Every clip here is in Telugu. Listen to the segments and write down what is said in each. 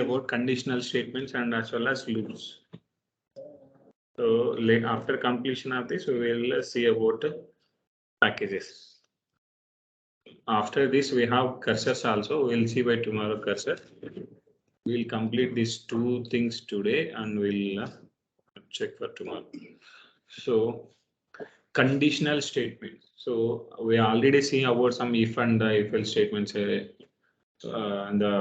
about conditional statements and as well as loops. So after completion of this, we will see about packages. After this, we have cursors also. We will see by tomorrow cursor. We will complete these two things today and we'll check for tomorrow. So conditional statements. So we already see about some if and if else statements in the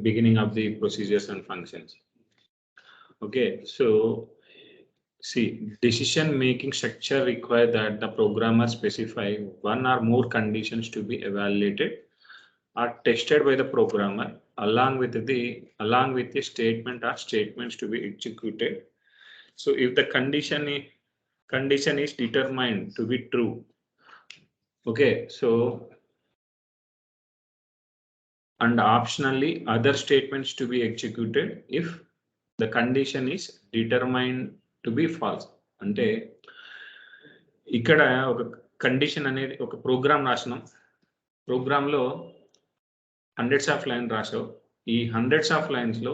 beginning of the procedures and functions. Okay, so see, decision making structure require that the programmer specify one or more conditions to be evaluated or tested by the programmer along with the statement or statements to be executed. So if the condition is determined to be true, okay, so and optionally other statements to be executed if the condition is determined to be false. అంటే ఇక్కడ ఒక కండిషన్ అనేది ఒక ప్రోగ్రామ్ రాసినాం, ప్రోగ్రాంలో హండ్రెడ్స్ ఆఫ్ లైన్ రాసావు. ఈ హండ్రెడ్స్ ఆఫ్ లైన్స్లో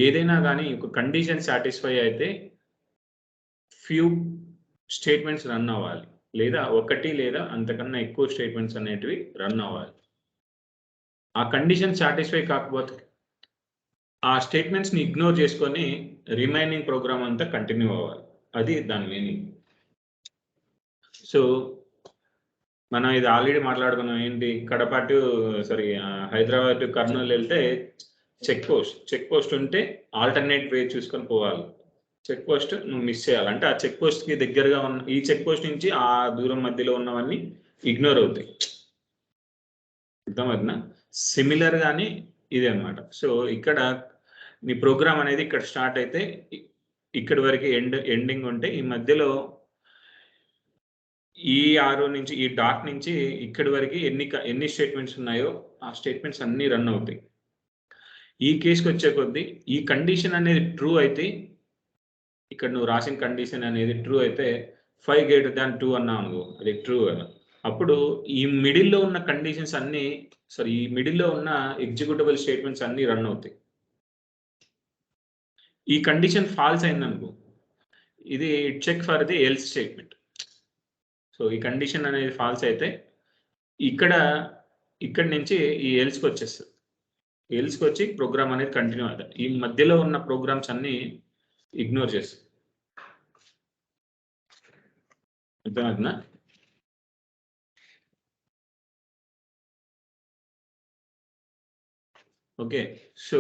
ఏదైనా కానీ ఒక కండిషన్ సాటిస్ఫై అయితే ఫ్యూ స్టేట్మెంట్స్ రన్ అవ్వాలి, లేదా ఒకటి లేదా అంతకన్నా ఎక్కువ స్టేట్మెంట్స్ అనేటివి రన్ అవ్వాలి. ఆ కండిషన్ సాటిస్ఫై కాకపోతే ఆ స్టేట్మెంట్స్ని ఇగ్నోర్ చేసుకొని రిమైనింగ్ ప్రోగ్రామ్ అంతా కంటిన్యూ అవ్వాలి. అది దాని మీనింగ్. సో మనం ఇది ఆల్రెడీ మాట్లాడుకున్నాం. ఏంటి, కడప టు హైదరాబాద్ టు కర్నూలు వెళ్తే చెక్ పోస్ట్ ఉంటే ఆల్టర్నేట్ వే చూసుకొని పోవాలి. చెక్ పోస్ట్ నువ్వు మిస్ చేయాలి అంటే ఆ చెక్ పోస్ట్కి దగ్గరగా ఉన్న ఈ చెక్ పోస్ట్ నుంచి ఆ దూరం మధ్యలో ఉన్నవన్నీ ఇగ్నోర్ అవుతాయి. అర్థమవుతుందా? సిమిలర్ గానీ ఇదే అనమాట. సో ఇక్కడ నీ ప్రోగ్రామ్ అనేది ఇక్కడ స్టార్ట్ అయితే ఇక్కడి వరకు ఎండింగ్ ఉంటే ఈ మధ్యలో ఈ ఆరో నుంచి ఈ డాట్ నుంచి ఇక్కడి వరకు ఎన్ని స్టేట్మెంట్స్ ఉన్నాయో ఆ స్టేట్మెంట్స్ అన్ని రన్ అవుతాయి. ఈ కేసుకి వచ్చే కొద్దీ ఈ కండిషన్ అనేది ట్రూ అయితే, ఇక్కడ నువ్వు రాసిన కండిషన్ అనేది ట్రూ అయితే 5 greater than 2 అన్నావు అనుకో, అది ట్రూ కదా. అప్పుడు ఈ మిడిల్లో ఉన్న కండిషన్స్ అన్ని ఈ మిడిల్లో ఉన్న ఎగ్జిక్యూటబుల్ స్టేట్మెంట్స్ అన్ని రన్ అవుతాయి. ఈ కండిషన్ ఫాల్స్ అయిందనుకో, ఇది check for the else statement. So ఈ కండిషన్ అనేది ఫాల్స్ అయితే ఇక్కడి నుంచి ఈ ఎల్స్కి వచ్చేస్తుంది. ఎల్స్కి వచ్చి ప్రోగ్రామ్ అనేది కంటిన్యూ అవుతుంది. ఈ మధ్యలో ఉన్న ప్రోగ్రామ్స్ అన్ని ఇగ్నోర్ చేస్తుంది. అర్థమవుతుందా? ఓకే, సో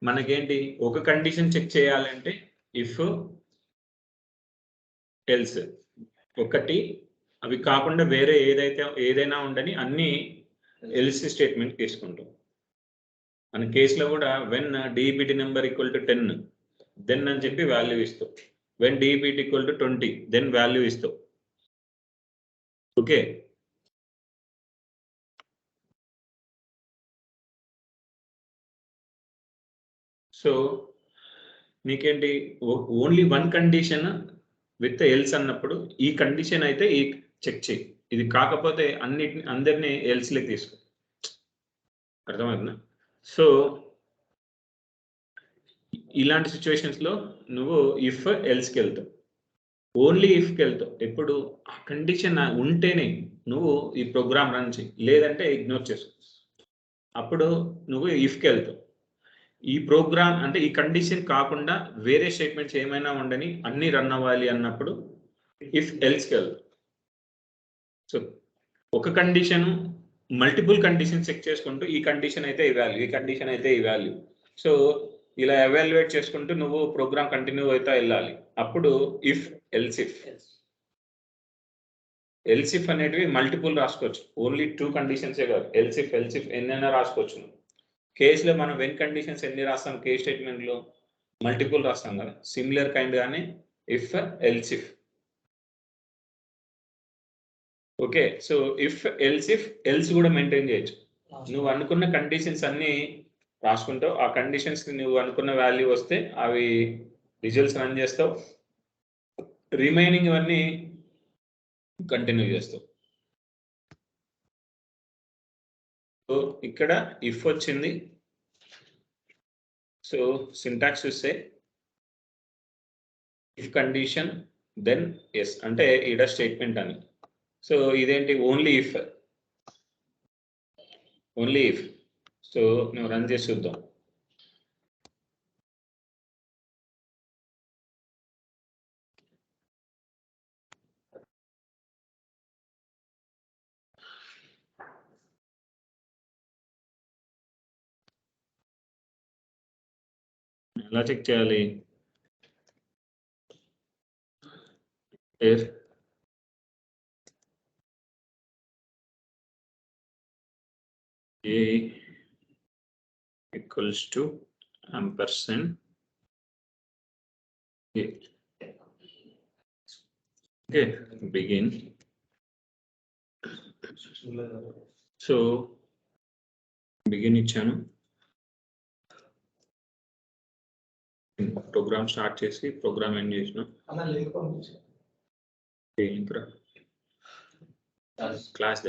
మనకేంటి, ఒక కండిషన్ చెక్ చేయాలంటే ఇఫ్ ఎల్స్ ఒకటి, అవి కాకుండా వేరే ఏదైనా ఉండని అన్ని ఎల్స్ స్టేట్మెంట్ తీసుకుంటాం. మన కేసులో కూడా when DBT number equal to 10 then అని చెప్పి వాల్యూ ఇస్తావు. When DBT equal to 20 then value ఇస్తావు. ఓకే, సో నీకేంటి, only one condition with else అన్నప్పుడు ఈ కండిషన్ అయితే ఈ చెక్ చేయి, ఇది కాకపోతే అందరినీ ఎల్స్లోకి తీసుకో. అర్థమవుతుందా? సో ఇలాంటి సిచ్యువేషన్స్లో నువ్వు ఇఫ్ ఎల్స్కి వెళ్తావు, ఓన్లీ ఇఫ్కి వెళ్తావు. ఎప్పుడు ఆ కండిషన్ ఉంటేనే నువ్వు ఈ ప్రోగ్రామ్ రన్ చేయి, లేదంటే ఇగ్నోర్ చేసుకో. అప్పుడు నువ్వు ఇఫ్కి వెళ్తావు. ఈ ప్రోగ్రామ్ అంటే ఈ కండిషన్ కాకుండా వేరే స్టేట్మెంట్స్ ఏమైనా ఉండని అన్ని రన్ అవ్వాలి అన్నప్పుడు ఇఫ్ ఎల్స్కి వెళ్తావు. సో ఒక కండిషన్ మల్టిపుల్ కండిషన్ చెక్ చేసుకుంటూ ఈ కండిషన్ అయితే ఈ వాల్యూ, ఈ కండిషన్ అయితే ఈ వాల్యూ, సో ఇలా ఎవాల్యుయేట్ చేసుకుంటూ నువ్వు ప్రోగ్రామ్ కంటిన్యూ అవుతా వెళ్ళాలి. అప్పుడు ఇఫ్ ఎల్సిఫ్ అనేటివి మల్టిపుల్ రాసుకోవచ్చు. ఓన్లీ 2 కండిషన్సే కాదు, ఎల్సిఫ్ ఎన్నైనా రాసుకోవచ్చు. కేసులో మనం వెన్ కండిషన్స్ ఎన్ని రాస్తాం, కేస్ స్టేట్మెంట్లో మల్టిపుల్ రాస్తాం కదా. సిమిలర్ కైండ్ గానే if elif. Okay, so if else కూడా మెయింటైన్ చేయొచ్చు. నువ్వు అనుకున్న కండిషన్స్ అన్ని రాసుకుంటావు, ఆ కండిషన్స్ నువ్వు అనుకున్న వాల్యూ వస్తే అవి రిజల్ట్స్ రన్ చేస్తావు, రిమైనింగ్ అవన్నీ కంటిన్యూ చేస్తావు. సో ఇక్కడ ఇఫ్ వచ్చింది, సో సింటాక్స్ చూస్తే ఇఫ్ కండిషన్ దెన్ ఎస్ అంటే ఈడ స్టేట్మెంట్ అని. సో ఇదేంటి ఓన్లీ ఇఫ్ సో నువ్వు రన్ చేసి చూద్దాం. ఎలా చెక్ చేయాలి? if a equals to ampersand a. Okay, begin. So begin ఇచ్చాను, ప్రోగ్రామ్ స్టార్ట్ చేసి ప్రోగ్రామ్ ఎండ్ చేసిన. Class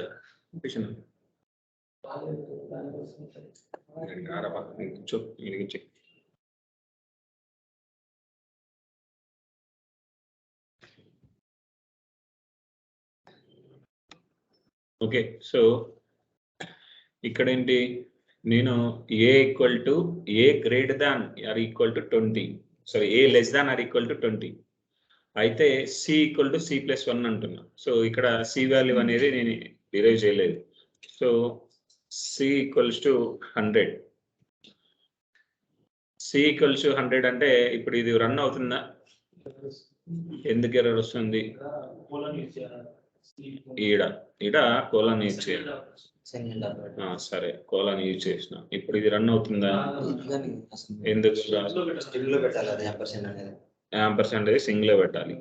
okay. సో ఇక్కడ ఏంటి, నేను a equal to a greater than or equal to 20, sorry a less than or equal to 20 అయితే సి ఈక్వల్ టు C+1 అంటున్నా. సో ఇక్కడ సి వాల్యూ అనేది నేను డిరైవ్ చేయలేదు. So C equals to 100. C equals to 100 అంటే ఇప్పుడు ఇది రన్ అవుతుందా? ఎందుకు ఎర్రర్ వస్తుంది? ఈడ కోలన్ యూజ్ చేయాలి. సరే, కోలన్ యూజ్ చేసిన. ఇప్పుడు ఇది రన్ అవుతుందా? ఎందుకు? యాంపర్సెంట్ అనేది సింగిల్ లో పెట్టాలి.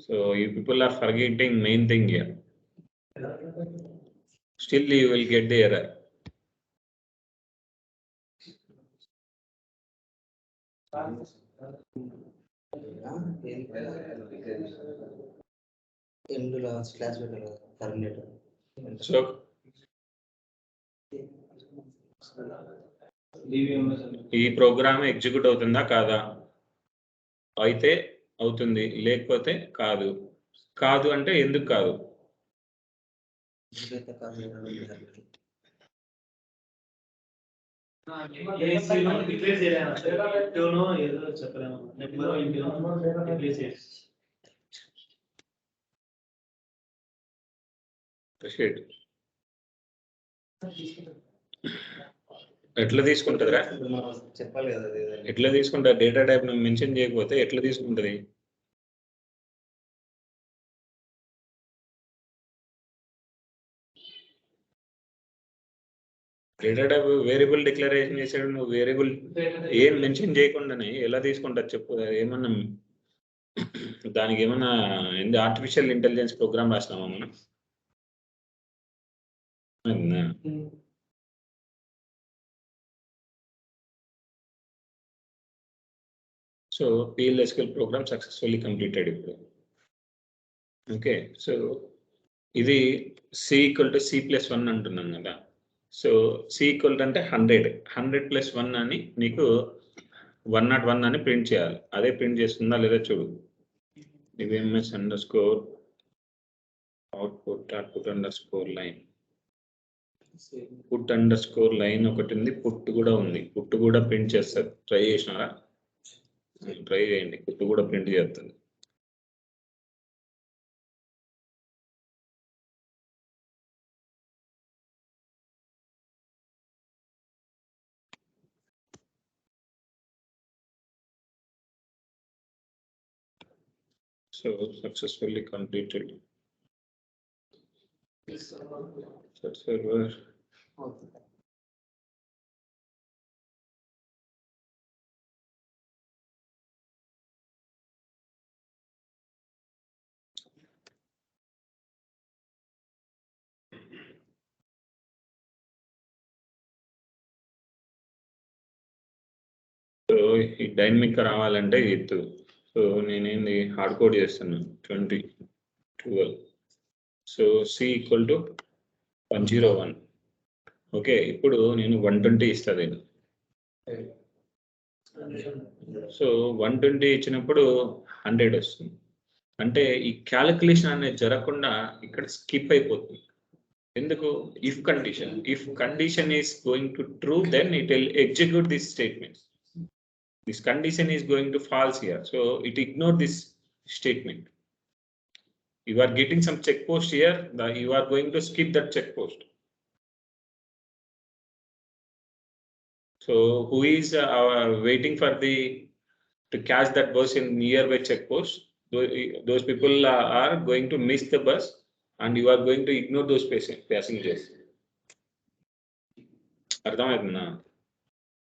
So you people are forgetting main thing here. Still you will get the error. So ఈ ప్రోగ్రామ్ ఎగ్జిక్యూట్ అవుతుందా కాదా? అయితే అవుతుంది, లేకపోతే కాదు. కాదు అంటే ఎందుకు కాదు? ఎట్లా తీసుకుంటుందిరా? చెప్పాలి కదా, ఎట్లా తీసుకుంటా? డేటా టైప్ నువ్వు మెన్షన్ చేయకపోతే ఎట్లా తీసుకుంటుంది? డేటా టైప్ వేరియబుల్ డిక్లరేషన్ చేసాడు, నువ్వు వేరియబుల్ ఏం మెన్షన్ చేయకుండానే ఎలా తీసుకుంటా చెప్పు? ఏమన్నా దానికి ఏమన్నా ఆర్టిఫిషియల్ ఇంటెలిజెన్స్ ప్రోగ్రామ్ రాసినామా మనం? So PL/SQL program successfully completed ఇప్పుడు. ఓకే, సో ఇది C ఈక్వల్ టు C+1 అంటున్నాం కదా. సో C ఈక్వల్ అంటే 100 + 1 అని నీకు 101 అని ప్రింట్ చేయాలి. అదే ప్రింట్ చేస్తుందా లేదా చూడు. DBMS underscore output underscore line, put underscore line ఒకటి ఉంది, పుట్ కూడా ఉంది. పుట్ కూడా ప్రింట్ చేస్తుంది. ట్రై చేసినారా? ట్రై చేయండి, పుట్ కూడా ప్రింట్ చేస్తుంది. So successfully completed. Set server. So ఈ డైనమిక్ రావాలంటే ఎత్తు. సో నేనేంది హార్డ్ కోడ్ చేస్తున్నాను 2012. So C equal to 101. Okay, ఇప్పుడు నేను 120 ఇస్తుంది. సో 120 ఇచ్చినప్పుడు 100 వస్తుంది. అంటే ఈ క్యాలిక్యులేషన్ అనేది జరగకుండా ఇక్కడ స్కిప్ అయిపోతుంది. ఎందుకు? If condition is going to true, then it will execute this statement. This condition is going to false here, so it ignore this statement. You are getting some check post here, you are going to skip that check post. So who is waiting for to catch that bus in nearby check post? Those people are going to miss the bus, and you are going to ignore those passengers. అర్థమవుతుందా?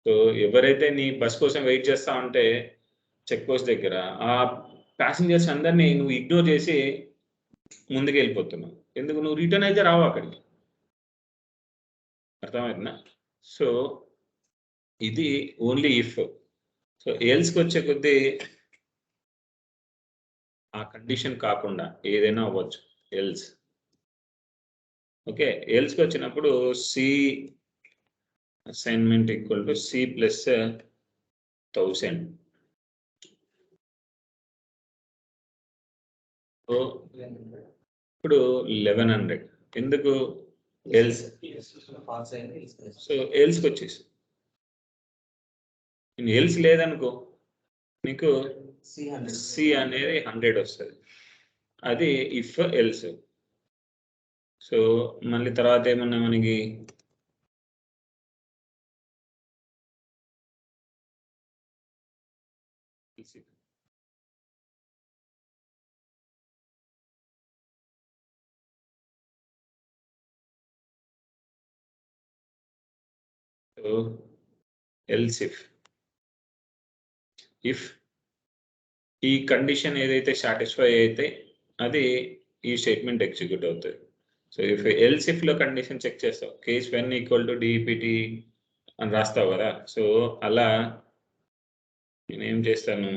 సో ఎవరైతే నీ బస్ కోసం వెయిట్ చేస్తా ఉంటే చెక్ పోస్ట్ దగ్గర, ఆ ప్యాసింజర్స్ అందరినీ నువ్వు ఇగ్నోర్ చేసి ముందుకు వెళ్ళిపోతున్నావు. ఎందుకు? నువ్వు రిటర్న్ అయితే రావు అక్కడికి. అర్థమవుతుందా? సో ఇది ఓన్లీ ఇఫ్. సో ఎల్స్కి వచ్చే కొద్దీ ఆ కండిషన్ కాకుండా ఏదైనా అవ్వచ్చు ఎల్స్. ఓకే, ఎల్స్కి వచ్చినప్పుడు C assignment equal to C plus 1000. So ఇప్పుడు 1100. ఎందుకు? ఎల్స్. సో ఎల్స్కి వచ్చేసి ఎల్స్ లేదనుకో, నీకు సి అనేది 100 వస్తుంది. అది ఇఫ్ ఎల్స్. సో మళ్ళీ తర్వాత ఏమన్నా మనకి ఎల్స్ ఇఫ్ ఈ కండిషన్ ఏదైతే సాటిస్ఫై అయితే అది ఈ స్టేట్మెంట్ ఎగ్జిక్యూట్ అవుతుంది. సో ఇఫ్ ఎల్స్ ఇఫ్ లో కండిషన్ చెక్ చేస్తావు, case when equal to DPT అని రాస్తావు కదా. సో అలా నేనేం చేస్తాను,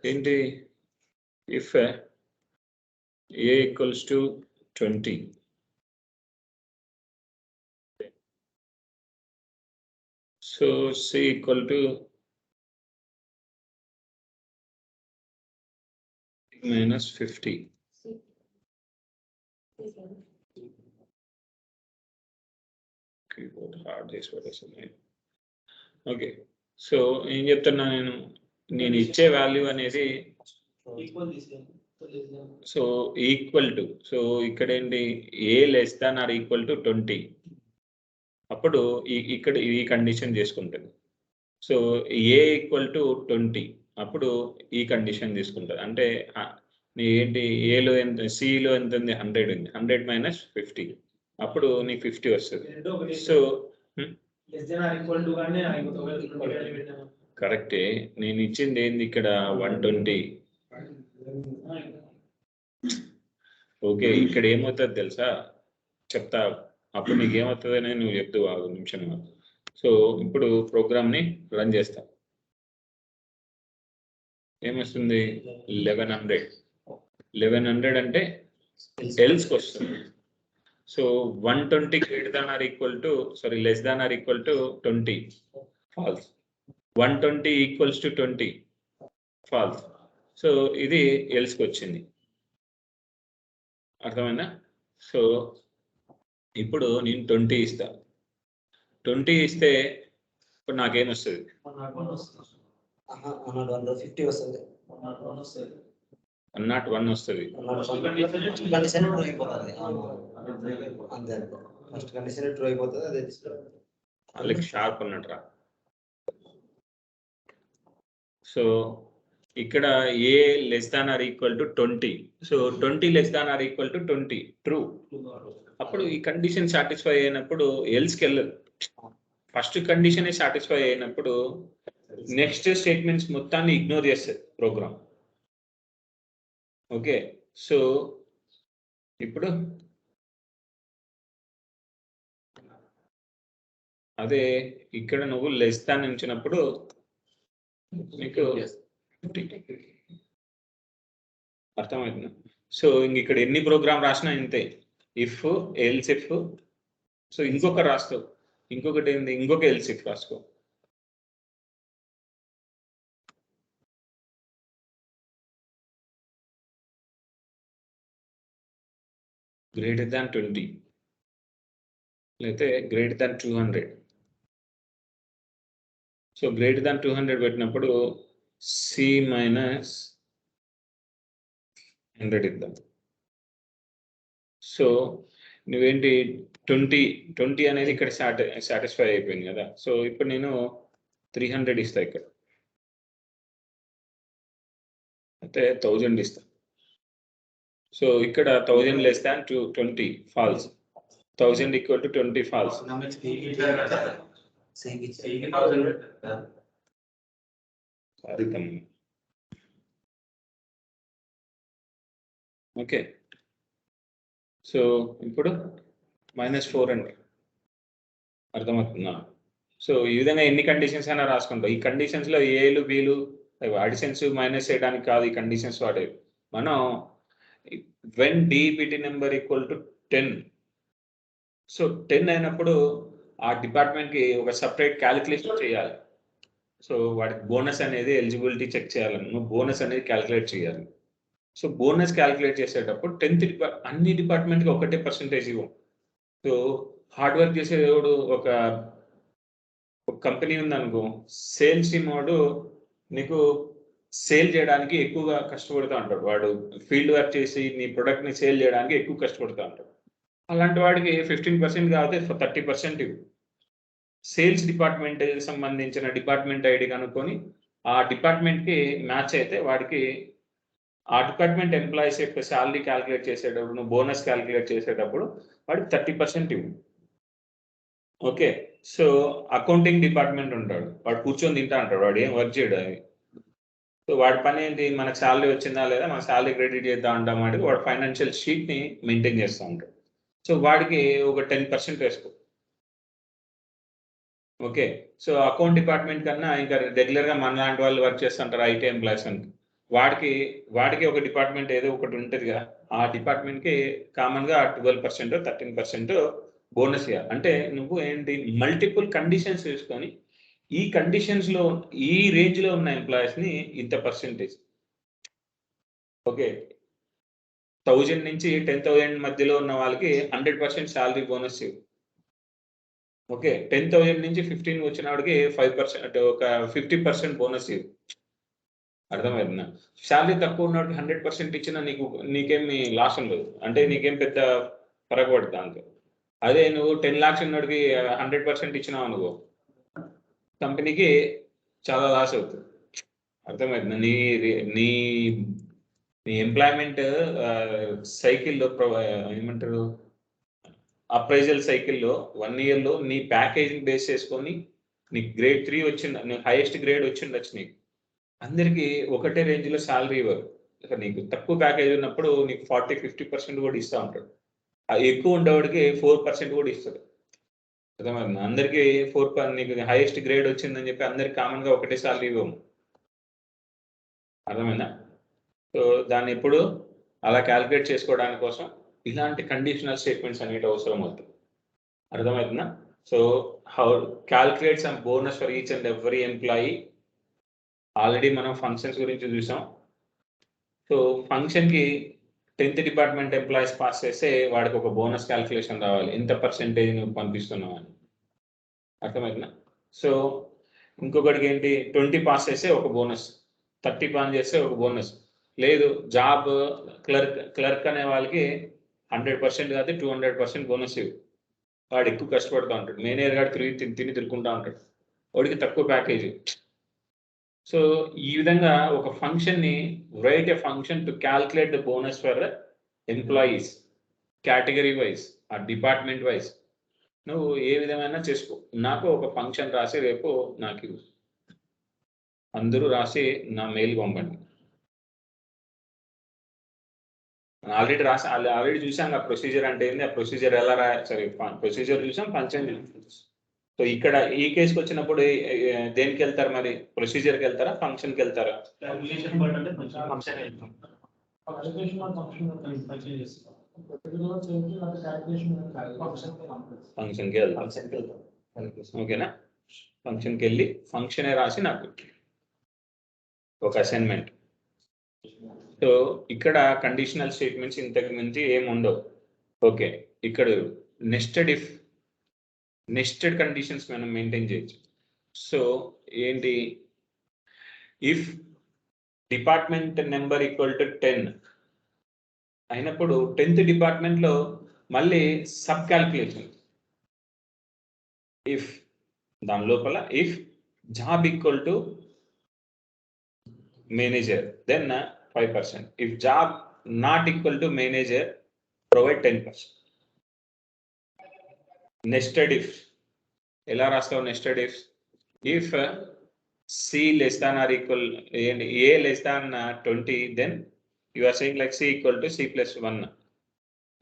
ఏంటి? If A equals to 20, so C equal to -50. Hard చేసుకోవాలి. ఓకే, సో ఏం చెప్తున్నా నేను ఇచ్చే వాల్యూ అనేది సో ఈక్వల్ టు, సో ఇక్కడ ఏంటి, a less than or equal to 20. అప్పుడు ఇక్కడ ఈ కండిషన్ చేసుకుంటుంది. సో ఏ ఈక్వల్ టు 20 అప్పుడు ఈ కండిషన్ తీసుకుంటుంది. అంటే ఏంటి, ఏలో ఎంత, సిలో ఎంత ఉంది, 100 ఉంది. 100 - 50 అప్పుడు నీకు 50 వస్తుంది. సో కరెక్టే, నేను ఇచ్చింది ఏంది ఇక్కడ 120. ఓకే, ఇక్కడ ఏమవుతుంది తెలుసా, చెప్తా. అప్పుడు నీకు ఏమవుతుందని నువ్వు చెప్తూ ఆగు నిమిషం. సో ఇప్పుడు ప్రోగ్రామ్ని రన్ చేస్తా. ఏమొస్తుంది? 1100 అంటే ఎల్స్కి వస్తుంది. So 120 greater than or equal to, sorry, less than or equal to 20, false. 120 equals to 20, false. So ఇది ఎల్స్కి వచ్చింది. అర్థమైందా? సో ఇప్పుడు నేను 20 ఇస్తా. 20 ఇస్తే ఇప్పుడు నాకేమొస్తుంది? 101 వస్తుంది. వాళ్ళకి షార్ప్ అన్నట్రా. సో ఇక్కడ a less than or equal to 20. So 20 less than or equal to 20 true. అప్పుడు ఈ కండిషన్ సాటిస్ఫై అయినప్పుడు ఎల్స్కి వెళ్ళదు. ఫస్ట్ కండిషన్ సాటిస్ఫై అయినప్పుడు నెక్స్ట్ స్టేట్మెంట్స్ మొత్తాన్ని ఇగ్నోర్ చేస్తుంది ప్రోగ్రామ్. ఓకే, సో ఇప్పుడు అదే ఇక్కడ నువ్వు లెస్ దాన్ ఉంచినప్పుడు నీకు అర్థమవుతుంది. సో ఇంక ఇక్కడ ఎన్ని ప్రోగ్రామ్ రాసినా ఇంతే, ఇఫ్ ఎల్స్ ఇఫ్. సో ఇంకొక రాస్తావు, ఇంకొకటి ఏంది, ఇంకొక ఎల్స్ ఇఫ్ రాసుకో. గ్రేటర్ దాన్ 20 లేకపోతే greater than 200. So greater than 200 పెట్టినప్పుడు సి మైనస్ 100 ఇద్దాం. సో నువ్వేంటి 20 అనేది ఇక్కడ సాటిస్ఫై అయిపోయింది కదా. సో ఇప్పుడు నేను 300 ఇస్తా, ఇక్కడ అయితే 1000 ఇస్తా. సో ఇక్కడ 1000 less than 20 false, 1000 equal to 20 false. Okay, so ఇప్పుడు -400 అర్థమవుతుందా? సో ఈ విధంగా ఎన్ని కండిషన్స్ అయినా రాసుకుంటాం. ఈ కండిషన్స్ లో ఏలు బీలు అడిషన్స్ మైనస్ చేయడానికి కాదు ఈ కండిషన్స్ వాడేవి. మనం when DBT number equal to 10, so 10 అయినప్పుడు ఆ డిపార్ట్మెంట్ కి ఒక సపరేట్ క్యాలిక్యులేషన్ చేయాలి. సో వాడికి బోనస్ అనేది ఎలిజిబిలిటీ చెక్ చేయాలి, నువ్వు బోనస్ అనేది క్యాలిక్యులేట్ చేయాలి. సో బోనస్ క్యాలిక్యులేట్ చేసేటప్పుడు 10th అన్ని డిపార్ట్మెంట్కి ఒకటే పర్సెంటేజ్ ఇవ్వం. సో హార్డ్ వర్క్ చేసేవాడు ఒక కంపెనీ ఉందనుకో, సేల్స్ టీమ్ వాడు నీకు సేల్ చేయడానికి ఎక్కువగా కష్టపడుతూ ఉంటాడు. వాడు ఫీల్డ్ వర్క్ చేసి నీ ప్రొడక్ట్ని సేల్ చేయడానికి ఎక్కువ కష్టపడుతూ ఉంటాడు. అలాంటి వాడికి 15% కాకపోతే 30% ఇవ్వు. సేల్స్ డిపార్ట్మెంట్ సంబంధించిన డిపార్ట్మెంట్ ఐడి కనుక్కొని ఆ డిపార్ట్మెంట్కి మ్యాచ్ అయితే వాడికి ఆ డిపార్ట్మెంట్ ఎంప్లాయీస్ యొక్క శాలరీ క్యాలిక్యులేట్ చేసేటప్పుడు, నువ్వు బోనస్ క్యాలిక్యులేట్ చేసేటప్పుడు వాడికి 30% ఇవ్వు. ఓకే, సో అకౌంటింగ్ డిపార్ట్మెంట్ ఉంటాడు, వాడు కూర్చొని తింటా అంటాడు, వాడు ఏం వర్క్ చేయడు. అది సో వాడి పని ఏంటి, మనకు శాలరీ వచ్చిందా లేదా, మన శాలరీ క్రెడిట్ చేద్దాం అంటాం, వాడు ఫైనాన్షియల్ షీట్ని మెయింటైన్ చేస్తూ ఉంటాడు. సో వాడికి ఒక 10% వేసుకో. ఓకే, సో అకౌంట్ డిపార్ట్మెంట్ కన్నా ఇంకా రెగ్యులర్గా మన లాంటి వాళ్ళు వర్క్ చేస్తుంటారు ఐటీ ఎంప్లాయీస్ అని, వాడికి ఒక డిపార్ట్మెంట్ ఏదో ఒకటి ఉంటుంది కదా, ఆ డిపార్ట్మెంట్కి కామన్గా 12% 13% బోనస్ ఇవ్వాలి. అంటే నువ్వు ఏంటి మల్టిపుల్ కండిషన్స్ వేసుకొని ఈ కండిషన్స్లో ఈ రేంజ్లో ఉన్న ఎంప్లాయీస్ని ఇంత పర్సెంటేజ్. ఓకే, 1000 నుంచి 10,000 మధ్యలో ఉన్న వాళ్ళకి 100% శాలరీ బోనస్ ఇవ్వు. ఓకే, 10,000 నుంచి 15 వచ్చిన వాడికి 5% ఒక 50% బోనస్ ఇవ్వు. అర్థమైందా? శాలరీ తక్కువ ఉన్నవాడికి 100% ఇచ్చినా నీకేమి లాస్ ఉండదు, అంటే నీకేం పెద్ద ఫరక్ పడుతుంది అంతే. అదే నువ్వు 10 lakhs ఉన్నవాడికి 100% ఇచ్చినావు అనుకో, కంపెనీకి చాలా లాస్ అవుతుంది. అర్థమైందా? నీ నీ నీ ఎంప్లాయ్మెంట్ సైకిల్లో ఏమంటారు, అప్రైజల్ సైకిల్లో 1 yearలో నీ ప్యాకేజింగ్ బేస్ చేసుకొని నీకు గ్రేడ్ 3 వచ్చింది, నీకు హైయెస్ట్ గ్రేడ్ వచ్చిండొచ్చు, నీకు అందరికీ ఒకటే రేంజ్లో శాలరీ ఇవ్వరు. నీకు తక్కువ ప్యాకేజ్ ఉన్నప్పుడు నీకు 40-50% కూడా ఇస్తూ ఉంటాడు. ఎక్కువ ఉండేవాడికి 4% కూడా ఇస్తాడు. అర్థమైందా? అందరికీ 4 నీకు హైయెస్ట్ గ్రేడ్ వచ్చిందని చెప్పి అందరికి కామన్గా ఒకటే శాలరీ ఇవ్వము. అర్థమైందా? సో దాన్ని ఎప్పుడు అలా క్యాలిక్యులేట్ చేసుకోవడానికి కోసం ఇలాంటి కండిషనల్ స్టేట్మెంట్స్ అనేవి అవసరం అవుతుంది. అర్థమవుతుందా? So how calculate some bonus for each and every employee. Already మనం ఫంక్షన్స్ గురించి చూసాం. సో ఫంక్షన్కి 10th డిపార్ట్మెంట్ ఎంప్లాయీస్ పాస్ చేస్తే వాడికి ఒక బోనస్ క్యాలిక్యులేషన్ రావాలి, ఎంత పర్సెంటేజ్ నువ్వు పంపిస్తున్నావు అని. అర్థమవుతుందా? సో ఇంకొకటికి ఏంటి, 20 పాస్ చేస్తే ఒక బోనస్, 30 పాస్ చేస్తే ఒక బోనస్. లేదు జాబ్ క్లర్క్ అనే వాళ్ళకి 100% కాదు 200% బోనస్ ఇవ్వు. వాడు ఎక్కువ కష్టపడుతూ ఉంటాడు, మేనేజర్ గారు తిని తిరుగుకుంటూ ఉంటాడు, వాడికి తక్కువ ప్యాకేజ్. సో ఈ విధంగా ఒక ఫంక్షన్ని right a function to calculate the bonus for employees category wise. ఆ డిపార్ట్మెంట్ వైజ్ నువ్వు ఏ విధమైనా చేసుకో. నాకు ఒక ఫంక్షన్ రాసి రేపు నాకు ఇవ్వు. అందరూ రాసి నా మెయిల్ పంపండి. ఆల్రెడీ ఆల్రెడీ చూసాం ఆ ప్రొసీజర్ అంటే ఏంది, ఆ ప్రొసీజర్ ఎలా సరే ప్రొసీజర్ చూసాం, ఫంక్షన్ సో ఇక్కడ ఈ కేసుకి వచ్చినప్పుడు దేనికి వెళ్తారు మరి? ప్రొసీజర్కి వెళ్తారా, ఫంక్షన్కి వెళ్తారా? ఫంక్షన్కి వెళ్తాం. ఓకేనా? ఫంక్షన్కి వెళ్ళి ఫంక్షనే రాసి నాకు ఒక అసైన్మెంట్. సో ఇక్కడ కండిషనల్ స్టేట్మెంట్స్ ఇంతకు మించి ఏమి ఉండవు. ఓకే, ఇక్కడ నెస్టెడ్ కండిషన్స్ మనం మెయింటైన్ చేయొచ్చు. సో ఏంటి, if department number equal to 10 అయినప్పుడు 10th డిపార్ట్మెంట్లో మళ్ళీ సబ్ క్యాల్కులేషన్. ఇఫ్ దాని లోపల if job equal to manager then 5%. If job not equal to manager provide 10%. Nested if ఎలా రాస్తావు? Nested if C less than or equal and A less than 20, then you are saying like C equal to C plus 1.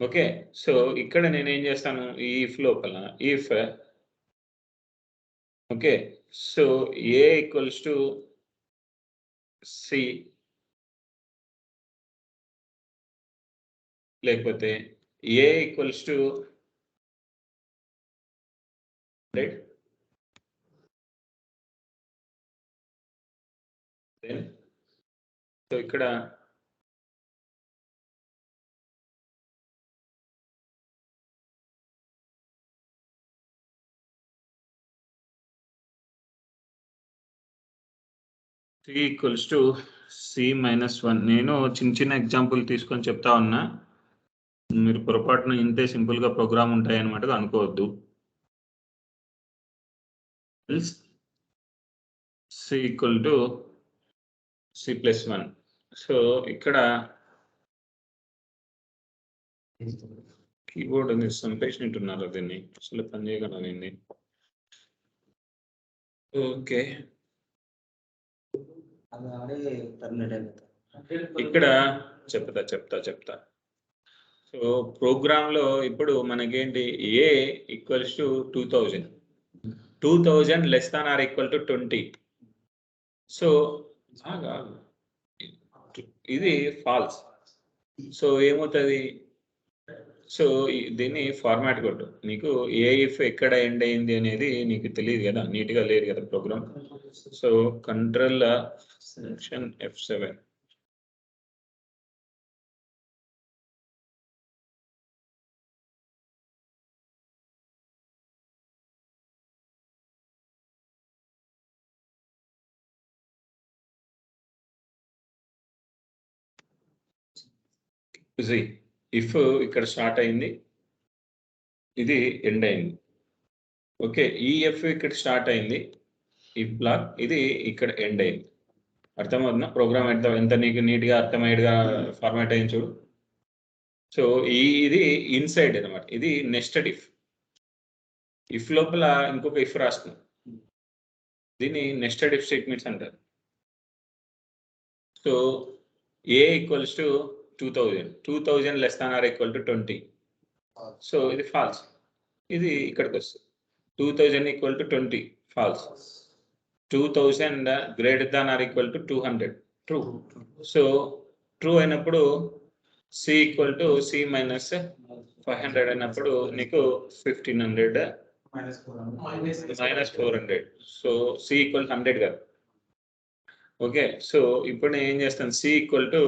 Okay, so ఇక్కడ నేను ఏం చేస్తాను, ఈ ఇఫ్ లోపల if okay, so A equals to C లేకపోతే A equals to right, then so ఇక్కడ C equals to C minus 1. నేను చిన్న ఎగ్జాంపుల్ తీసుకొని చెప్తా ఉన్నా, మీరు పొరపాటున ఇంతే సింపుల్గా ప్రోగ్రామ్ ఉంటాయి అన్నమాట అనుకోవద్దు. C equal to C plus 1. So ఇక్కడ కీబోర్డ్ అనేది సంపేసినట్టున్నారు, దీన్ని అసలు పని చేయగలనండి. ఓకే, ఇక్కడ చెప్తా. సో ప్రోగ్రామ్ లో ఇప్పుడు మనకేంటి, A equals to 2000 less than or equal to 20. So ఇది ఫాల్స్. సో ఏమవుతుంది, సో దీన్ని ఫార్మాట్ కొట్టు. నీకు ఏ ఇఫ్ ఎక్కడ ఎండ్ అయింది అనేది నీకు తెలియదు కదా, నీట్గా లేదు కదా program. So control F7. If ఇక్కడ స్టార్ట్ అయింది, ఇది ఎండ్ అయింది. ఓకే, ఈ ఎఫ్ ఇక్కడ స్టార్ట్ అయింది, ఇఫ్ బ్లాక్ ఇది ఇక్కడ ఎండ్ అయింది. అర్థమవుతుందా? ప్రోగ్రామ్ ఎంత నీకు నీట్గా అర్థమయ్యేగా ఫార్మాట్ అయింది చూడు. సో ఇది ఇన్సైడ్ అనమాట, ఇది నెస్టెడ్ ఇఫ్ లోపల ఇంకొక ఇఫ్ రాస్తున్నాం, దీన్ని నెస్టెడ్ ఇఫ్ స్టేట్మెంట్స్ అంటారు. So A equals to 2000 less than or equal to 20. So ఇది ఫాల్స్. ఇది ఇక్కడికి వస్తుంది 2000 equal to 20 false. 2000 greater than or equal to 200 true. So true అయినప్పుడు C equal to C minus 500 అయినప్పుడు నీకు 1500 మైనస్ 400. సో C ఈక్వల్ 100 కదా. ఓకే, సో ఇప్పుడు నేను ఏం చేస్తాను, C equal to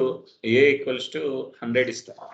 A equals to 100 ఇస్తాను.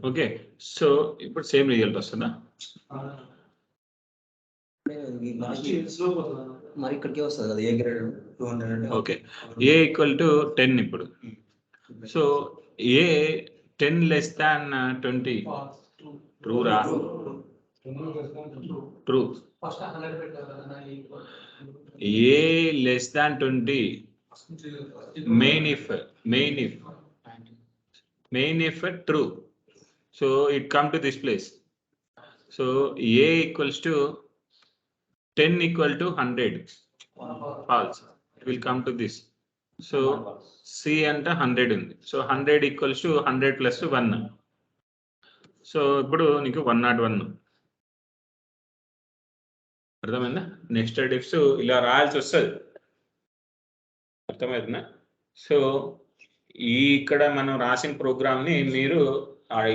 ఓకే, సో ఇప్పుడు సేమ్ రిజల్ట్ వస్తుందా? మరి ఇక్కడికే వస్తుంది కదా A grade 200. Okay, A equal to 10 ఇప్పుడు. సో ఏ 10 less than 20 ట్రూ రా? True. A less than 20 main if true, so it come to this place. So a equals to 10 equal to 100 false, it will come to this. So c anta 100 undi, so 100 equals to 100 plus 1. So ఇప్పుడు నీకు 101 అర్థమైందా? నెక్స్ట్ డిఫ్స్ ఇలా రాయాల్సి వస్తుంది, అర్థమవుతుందా? సో ఇక్కడ మనం రాసిన ప్రోగ్రామ్ని మీరు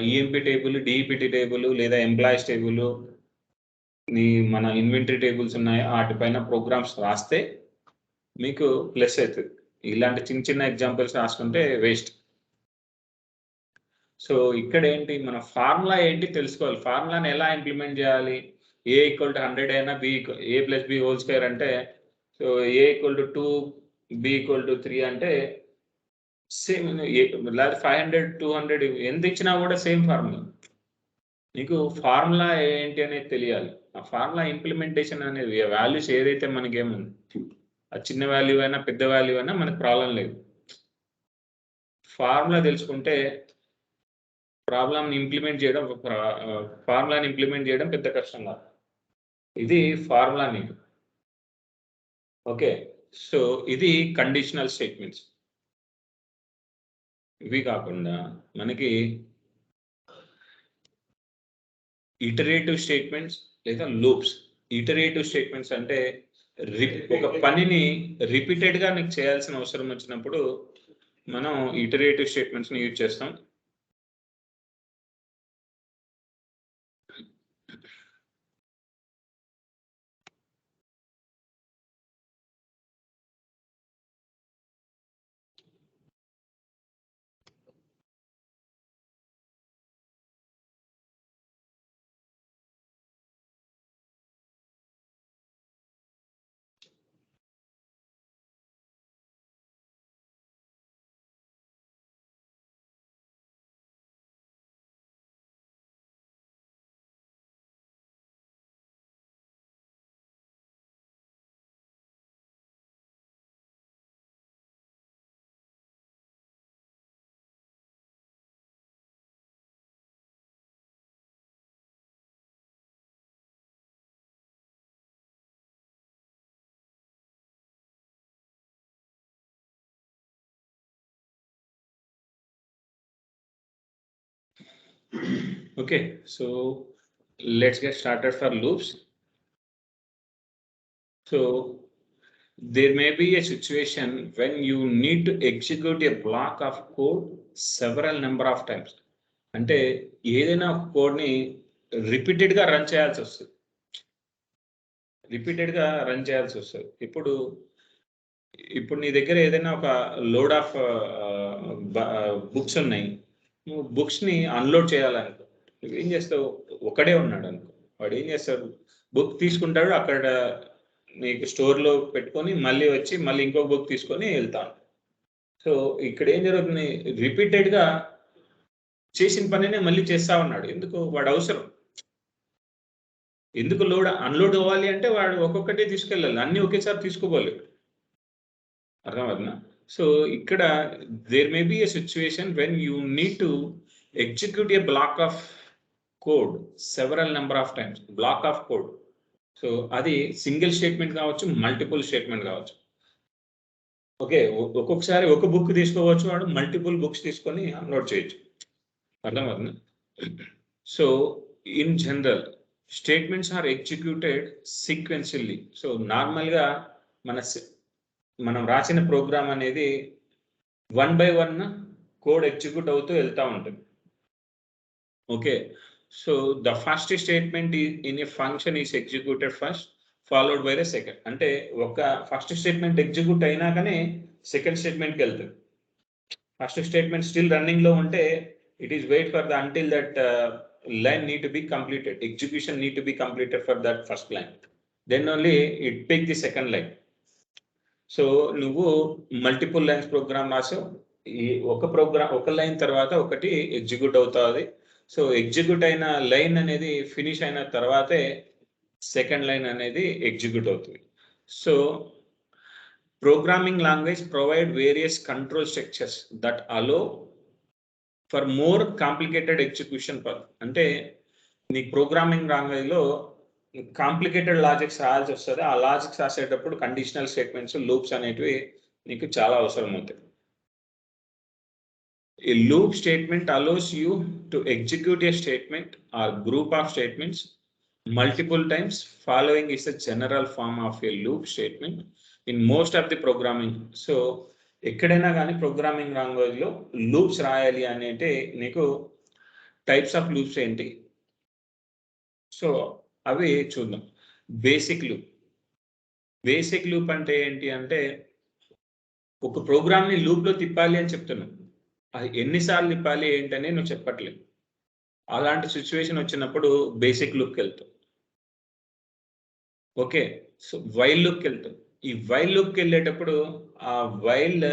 ఈఎంపీ టేబుల్, డిఈపిటి టేబుల్ లేదా ఎంప్లాయీస్ టేబుల్, మన ఇన్వెంటరీ టేబుల్స్ ఉన్నాయి వాటిపైన ప్రోగ్రామ్స్ రాస్తే మీకు ప్లస్ అవుతుంది. ఇలాంటి చిన్న చిన్న ఎగ్జాంపుల్స్ రాసుకుంటే వేస్ట్. సో ఇక్కడ ఏంటి, మన ఫార్ములా ఏంటి తెలుసుకోవాలి. ఫార్ములాని ఎలా ఇంప్లిమెంట్ చేయాలి? ఏ ఈక్వల్ టు 100 అయినా A plus B whole square అంటే, so A equal to 2, B equal to 3 అంటే సేమ్. లేదా 500, 200 ఎంత ఇచ్చినా కూడా సేమ్ ఫార్ములా. నీకు ఫార్ములా ఏంటి అనేది తెలియాలి. ఆ ఫార్ములా ఇంప్లిమెంటేషన్ అనేది వాల్యూస్ ఏదైతే మనకేముంది, ఆ చిన్న వాల్యూ అయినా పెద్ద వాల్యూ అయినా మనకు ప్రాబ్లం లేదు. ఫార్ములా తెలుసుకుంటే ఫార్ములాని ఇంప్లిమెంట్ చేయడం పెద్ద కష్టం కాదు. ఇది ఫార్ములా నీకు. ఓకే, సో ఇది కండిషనల్ స్టేట్మెంట్స్. ఇవి కాకుండా మనకి ఇటరేటివ్ స్టేట్మెంట్స్ లేదా లూప్స్. ఇటరేటివ్ స్టేట్మెంట్స్ అంటే ఒక పనిని రిపీటెడ్గా నీకు చేయాల్సిన అవసరం వచ్చినప్పుడు మనం ఇటరేటివ్ స్టేట్మెంట్స్ని యూజ్ చేస్తాం. Okay, so let's get started for loops. So there may be a situation when you need to execute a block of code several number of times. అంటే ఏదైనా ఒక కోడ్ని రిపీటెడ్గా రన్ చేయాల్సి వస్తుంది. ఇప్పుడు నీ దగ్గర ఏదైనా ఒక లోడ్ ఆఫ్ బుక్స్ ఉన్నాయి, నువ్వు బుక్స్ని అన్లోడ్ చేయాలనుకో, నువ్వేం చేస్తావు? ఒకడే ఉన్నాడు అనుకో, వాడు ఏం చేస్తాడు? బుక్ తీసుకుంటాడు, అక్కడ నీకు స్టోర్లో పెట్టుకొని మళ్ళీ వచ్చి మళ్ళీ ఇంకో బుక్ తీసుకొని వెళ్తాను. సో ఇక్కడ ఏం జరుగుతుంది? రిపీటెడ్గా చేసిన పనినే మళ్ళీ చేస్తా ఉన్నాడు. ఎందుకు? వాడు అవసరం. ఎందుకు అన్లోడ్ అవ్వాలి అంటే వాడు ఒక్కొక్కటి తీసుకెళ్ళాలి, అన్నీ ఒకేసారి తీసుకోవాలి. అర్థమవుతుందా? సో ఇక్కడ there may be a situation when you need to execute a block of code several number of times. Block of code, so అది సింగిల్ స్టేట్మెంట్ కావచ్చు, మల్టిపుల్ స్టేట్మెంట్ కావచ్చు. ఓకే, ఒక్కొక్కసారి ఒక బుక్ తీసుకోవచ్చు, వాడు మల్టిపుల్ బుక్స్ తీసుకొని అన్లోడ్ చేయొచ్చు. అర్థమవుతుంది? So in general statements are executed sequentially. So నార్మల్గా మనం రాసిన ప్రోగ్రామ్ అనేది 1 by 1 కోడ్ ఎగ్జిక్యూట్ అవుతూ వెళ్తూ ఉంటుంది. Okay, so the first statement in a function is executed first, followed by the second. అంటే ఒక ఫస్ట్ స్టేట్మెంట్ ఎగ్జిక్యూట్ అయినాకనే సెకండ్ స్టేట్మెంట్కి వెళ్తుంది. ఫస్ట్ స్టేట్మెంట్ స్టిల్ రన్నింగ్లో ఉంటే it is wait for the until that line need to be completed, execution need to be completed for that first line, then only it pick the second line. So నువ్వు మల్టిపుల్ లైన్స్ ప్రోగ్రామ్ రాసావు, ఈ ఒక లైన్ తర్వాత ఒకటి ఎగ్జిక్యూట్ అవుతుంది. సో ఎగ్జిక్యూట్ అయిన లైన్ అనేది ఫినిష్ అయిన తర్వాతే సెకండ్ లైన్ అనేది ఎగ్జిక్యూట్ అవుతుంది. So programming language provide various control structures that allow for more complicated execution. అంటే నీ ప్రోగ్రామింగ్ లాంగ్వేజ్లో కాంప్లికేటెడ్ లాజిక్స్ రాయాల్సి వస్తుంది. ఆ లాజిక్స్ రాసేటప్పుడు కండిషనల్ స్టేట్మెంట్స్, లూప్స్ అనేటివి నీకు చాలా అవసరం అవుతాయి. A loop statement allows you to execute a statement or group of statements multiple times. Following is a general form of a loop statement in most of the programming. So ఎక్కడైనా కానీ ప్రోగ్రామింగ్ లాంగ్వేజ్లో లూప్స్ రాయాలి అని అంటే నీకు టైప్స్ ఆఫ్ లూప్స్ ఏంటి, సో అవి చూద్దాం. బేసిక్ లూప్ అంటే ఏంటి అంటే ఒక ప్రోగ్రామ్ని లూప్లో తిప్పాలి అని చెప్తున్నాం. అది ఎన్నిసార్లు తిప్పాలి ఏంటనే నువ్వు చెప్పట్లేదు. అలాంటి సిచ్యువేషన్ వచ్చినప్పుడు బేసిక్ లూప్కి వెళ్తావు. ఓకే, సో వైల్ లూప్కి వెళ్తావు. ఈ వైల్ లూప్కి వెళ్ళేటప్పుడు ఆ వైల్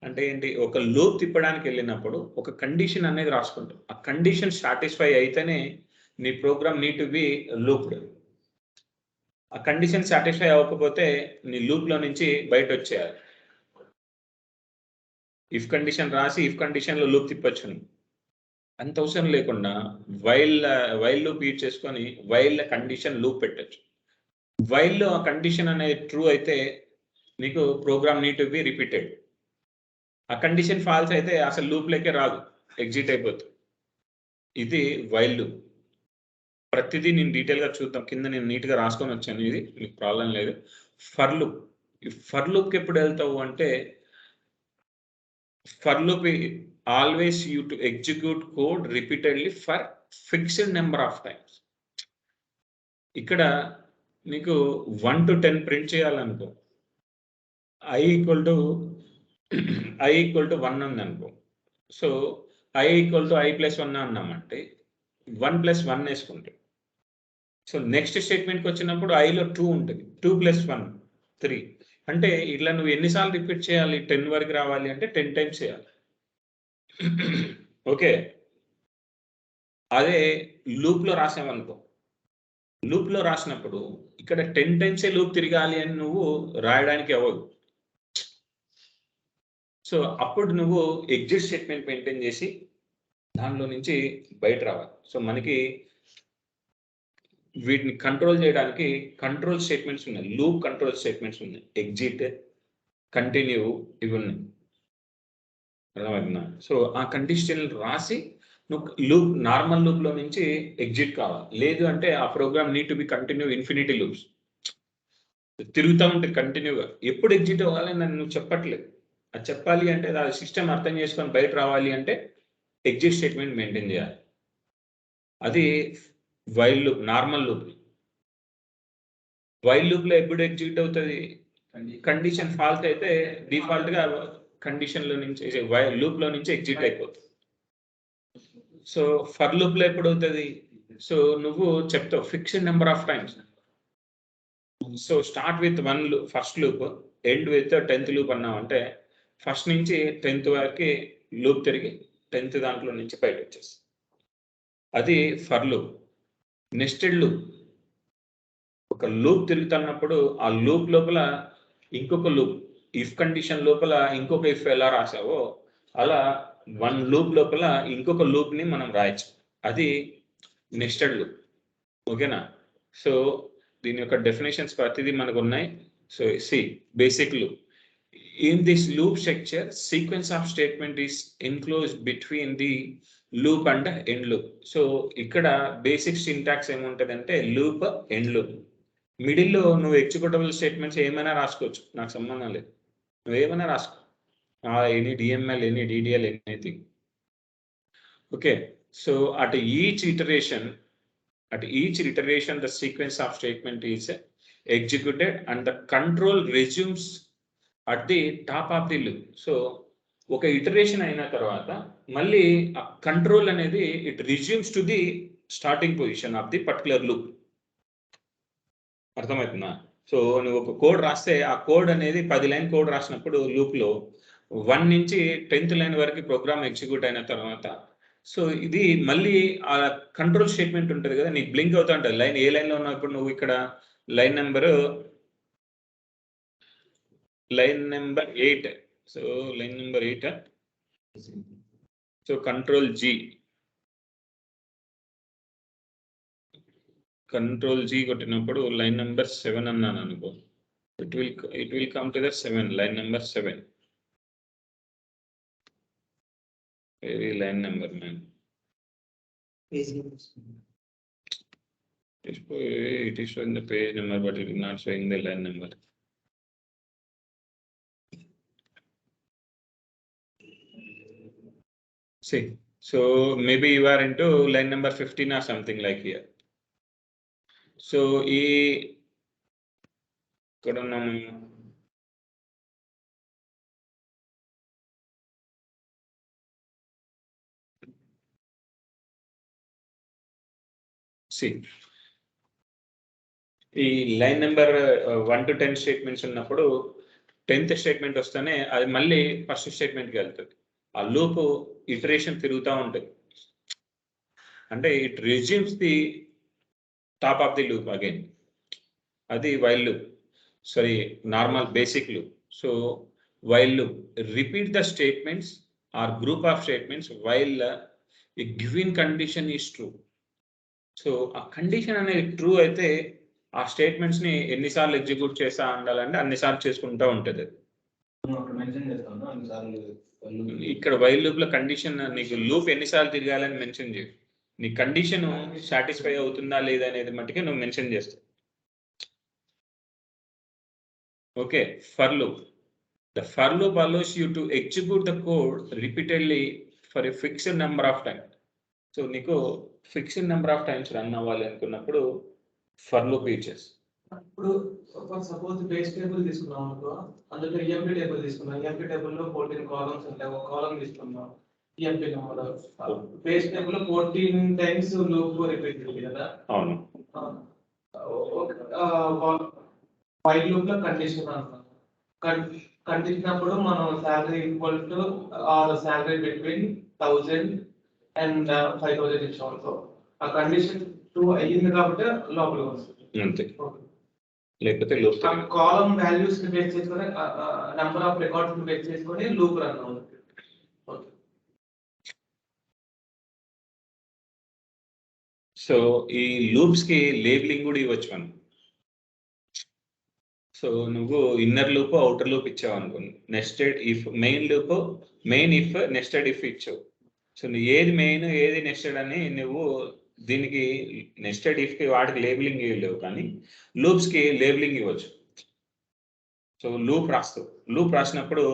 అంటే ఏంటి, ఒక లూప్ తిప్పడానికి వెళ్ళినప్పుడు ఒక కండిషన్ అనేది రాసుకుంటావు. ఆ కండిషన్ సాటిస్ఫై అయితేనే నీ program need to be looped. ఆ కండిషన్ సాటిస్ఫై అవ్వకపోతే నీ లూప్లో నుంచి బయట వచ్చేయాలి. ఇఫ్ కండిషన్ రాసి ఇఫ్ కండిషన్లో లూప్ తిప్పొచ్చు. అంత అవసరం లేకుండా వైల్ లూప్ యూజ్ చేసుకొని వైల్ కండిషన్ లూప్ పెట్టచ్చు. వైల్లో ఆ కండిషన్ అనేది ట్రూ అయితే నీకు program need to be repeated. ఆ కండిషన్ ఫాల్స్ అయితే అసలు లూప్లోకే రాదు, ఎగ్జిట్ అయిపోతుంది. ఇది వైల్ లూప్. ప్రతిదీ నేను డీటెయిల్గా చూద్దాం. కింద నేను నీట్గా రాసుకొని వచ్చాను, ఇది మీకు ప్రాబ్లం లేదు. ఫర్ లూప్, ఈ ఫర్ లూప్కి ఎప్పుడు వెళ్తావు అంటే for loop always you to execute code repeatedly for fixed number of times. ఇక్కడ నీకు 1 to 10 ప్రింట్ చేయాలనుకో, i equal to 1 ఉంది అనుకో. So i equal to i plus 1 అన్నామంటే 1 plus 1 వేసుకుంటాం. సో నెక్స్ట్ స్టేట్మెంట్కి వచ్చినప్పుడు ఐలో 2 ఉంటుంది, 2 plus 1 3. అంటే ఇట్లా నువ్వు ఎన్నిసార్లు రిపీట్ చేయాలి, 10 వరకు రావాలి అంటే 10 టైమ్స్ చేయాలి. ఓకే, అదే లూప్లో రాసామనుకో, లూప్లో రాసినప్పుడు ఇక్కడ 10 టైమ్సే లూప్ తిరగాలి అని నువ్వు రాయడానికి అవ్వదు. సో అప్పుడు నువ్వు ఎగ్జిట్ స్టేట్మెంట్ మెయింటైన్ చేసి దానిలో నుంచి బయట రావాలి. సో మనకి వీటిని కంట్రోల్ చేయడానికి కంట్రోల్ స్టేట్మెంట్స్ ఉన్నాయి, లూప్ కంట్రోల్ స్టేట్మెంట్స్ ఉన్నాయి. ఎగ్జిట్, కంటిన్యూ, ఇవి ఉన్నాయి. అర్థమవుతుందా? సో ఆ కండిషన్ రాసి నువ్వు లూప్ నార్మల్ లూప్లో నుంచి ఎగ్జిట్ కావాలి. లేదు అంటే ఆ program need to be continue infinity loops, తిరుగుతూ ఉంటుంది కంటిన్యూగా. ఎప్పుడు ఎగ్జిట్ అవ్వాలి అని నువ్వు చెప్పట్లేదు. అది చెప్పాలి అంటే ఆ సిస్టమ్ అర్థం చేసుకొని బయట రావాలి అంటే ఎగ్జిట్ స్టేట్మెంట్ మెయింటైన్ చేయాలి. అది while loop. Normal loop, while లూప్లో ఎప్పుడు ఎగ్జిట్ అవుతుంది, కండిషన్ ఫాల్స్ అయితే డిఫాల్ట్గా కండిషన్లో నుంచి లూప్లో నుంచి ఎగ్జిట్ అయిపోతుంది. సో ఫర్ లూప్లో ఎప్పుడు అవుతుంది, సో నువ్వు చెప్తావు fixed number of times. So start with 1 first loop, end with 10th loop అన్నావు అంటే ఫస్ట్ నుంచి 10th వరకు లూప్ తిరిగి 10th దాంట్లో నుంచి బయట వచ్చేస్తుంది. అది ఫర్ లూప్. నెస్టెడ్ లూప్, ఒక లూప్ తిరుగుతున్నప్పుడు ఆ లూప్ లోపల ఇంకొక లూప్, ఇఫ్ కండిషన్ లోపల ఇంకొక ఇఫ్ ఎలా రాసావో అలా 1 లూప్ లోపల ఇంకొక లూప్ని మనం రాయచ్చు. అది నెస్టెడ్ లూప్. ఓకేనా? సో దీని యొక్క డెఫినేషన్స్ ప్రతిదీ మనకు ఉన్నాయి. So see basic loop. In this loop structure, sequence of statement is enclosed between the loop and end loop. So ఇక్కడ బేసిక్ సింటాక్స్ ఏముంటుందంటే లూప్, ఎండ్ లూప్. మిడిల్లో నువ్వు ఎగ్జిక్యూటబుల్ స్టేట్మెంట్స్ ఏమైనా రాసుకోవచ్చు, నాకు సంబంధం లేదు, నువ్వు ఏమైనా రాసుకో. Any DML, any DDL, anything. Okay, so at each iteration the sequence of statement is executed and the control resumes at the top of the loop. So ఒక ఇటరేషన్ అయిన తర్వాత మళ్ళీ ఆ కంట్రోల్ అనేది it resumes to the starting position of the particular loop. అర్థమవుతుందా? సో నువ్వు ఒక కోడ్ రాస్తే ఆ కోడ్ అనేది 10 లైన్ కోడ్ రాసినప్పుడు లూప్లో 1 నుంచి 10th లైన్ వరకు ప్రోగ్రామ్ ఎగ్జిక్యూట్ అయిన తర్వాత సో ఇది మళ్ళీ ఆ కంట్రోల్ స్టేట్మెంట్ ఉంటుంది కదా, నీకు బ్లింక్ అవుతా ఉంటుంది లైన్ ఏ లైన్లో ఉన్నప్పుడు. నువ్వు ఇక్కడ line number 8. So line number 8. So control G కొట్టినప్పుడు లైన్ నెంబర్ 7 అన్నాను అనుకో, it will come to the 7, line number 7. Very line number, man. It is showing the page number, but it is not showing the line number. See, so maybe you are into line number 15 or something like here. So see, ఈ లైన్ నెంబర్ 1 to 10 స్టేట్మెంట్స్ ఉన్నప్పుడు 10th స్టేట్మెంట్ వస్తేనే అది మళ్ళీ ఫస్ట్ స్టేట్మెంట్కి వెళ్తుంది. ఆ లూప్ ఇటరేషన్ తిరుగుతూ ఉంటుంది. అంటే it resumes the top of the loop again. అది while loop, sorry normal basic loop. So while loop repeat the statements or group of statements while a given condition is true. So ఆ కండిషన్ అనేది ట్రూ అయితే ఆ స్టేట్మెంట్స్ ని ఎన్నిసార్లు ఎగ్జిక్యూట్ చేస్తా ఉండాలంటే అన్నిసార్లు చేసుకుంటూ ఉంటుంది. ఇక్కడ వైల్ లూప్ లో కండిషన్ నీకు లూప్ ఎన్నిసార్లు తిరగాలని మెన్షన్ చేయు. నీ కండిషన్ సాటిస్ఫై అవుతుందా లేదా అనేది మట్టుకే నువ్వు మెన్షన్ చేస్తావు. Okay, for loop. The for loop allows you to execute the code repeatedly for a fixed number of time. So నీకు fixed number of times run అవ్వాలి అనుకున్నప్పుడు ఫర్ లూప్ యూజ్ చేస్తాం. ఇప్పుడు సపోజ్ బేస్ టేబుల్ తీసుకున్నాం అనుకో, అందులో ఈఎంపీ టేబుల్ తీసుకున్నాం. ఈఎంపీ టేబుల్ లో 14 కాలమ్స్ ఉంటాయి. ఒక కాలమ్ తీసుకున్నాం ఈఎంపీ నెంబర్. బేస్ టేబుల్ లో 14 టైమ్స్ లూప్ రిపీట్ అవుతుంది కదా. అవును. వైల్ లూప్ లో కండిషన్ అన్నాం. కండిషన్ అప్పుడు మనం salary equal to or salary between 1000 and 5000 ఇచ్చాం. సో ఆ కండిషన్ ట్రూ అయ్యింది కాబట్టి లోపలికి వస్తుంది అంతే. లేకపోతే లూప్ కాలమ్ వాల్యూస్ ని బేస్ చేసుకొని నంబర్ ఆఫ్ రికార్డ్స్ ని బేస్ చేసుకొని లూప్ రన్ అవుతుంది. సో ఈ లూప్స్ కి లేబులింగ్ కూడా ఇవ్వచ్చు మనం. సో నువ్వు ఇన్నర్ లూప్ అవుటర్ లూప్ ఇచ్చావు అనుకోండి, nested if, main loop main if, nested if ఇచ్చావు. సో నువ్వు ఏది మెయిన్ ఏది నెస్టెడ్ అని నువ్వు దీనికి నెస్టెడ్ ఇఫ్ కి వాటికి లేబులింగ్ ఇవ్వలేవు, కానీ లూప్స్ కి లేబులింగ్ ఇవ్వచ్చు. సో లూప్ రాస్తావు. లూప్ రాసినప్పుడు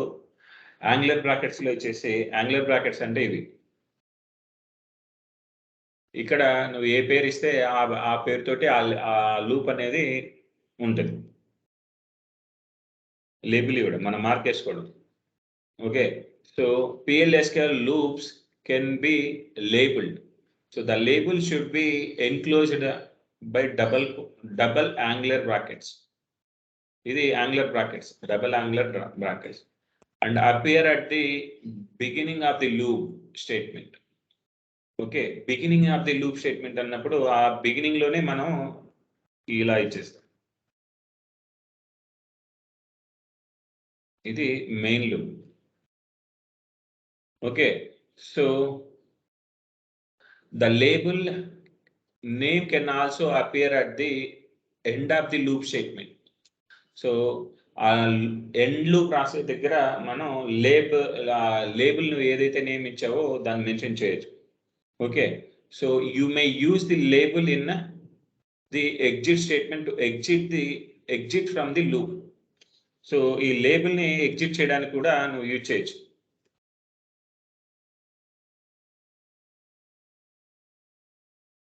యాంగులర్ బ్రాకెట్స్ లో వచ్చేసి, యాంగులర్ బ్రాకెట్స్ అంటే ఇవి. ఇక్కడ నువ్వు ఏ పేరు ఇస్తే ఆ పేరుతోటి ఆ లూప్ అనేది ఉంటుంది. లేబుల్ ఇవ్వడం, మనం మార్క్ వేసుకోవడం. Okay, so PL/SQL loops can be labeled. So the label should be enclosed by double angular brackets. This angular brackets, double angular brackets, and appear at the beginning of the loop statement. Okay, beginning of the loop statement అన్నప్పుడు ఆ బిగినింగ్ లోనే మనం ఇలా ఇచ్చేస్తాం. ఇది main loop. Okay, so the label name can also appear at the end of the loop statement. So end loop రాసే దగ్గర మనం లేబుల్ నువ్వు ఏదైతే నేమ్ ఇచ్చావో దాన్ని మెన్షన్ చేయొచ్చు. Okay, so you may use the label in the exit statement to exit from the loop. So ఈ లేబుల్ ని ఎగ్జిట్ చేయడానికి కూడా నువ్వు యూజ్ చేయొచ్చు.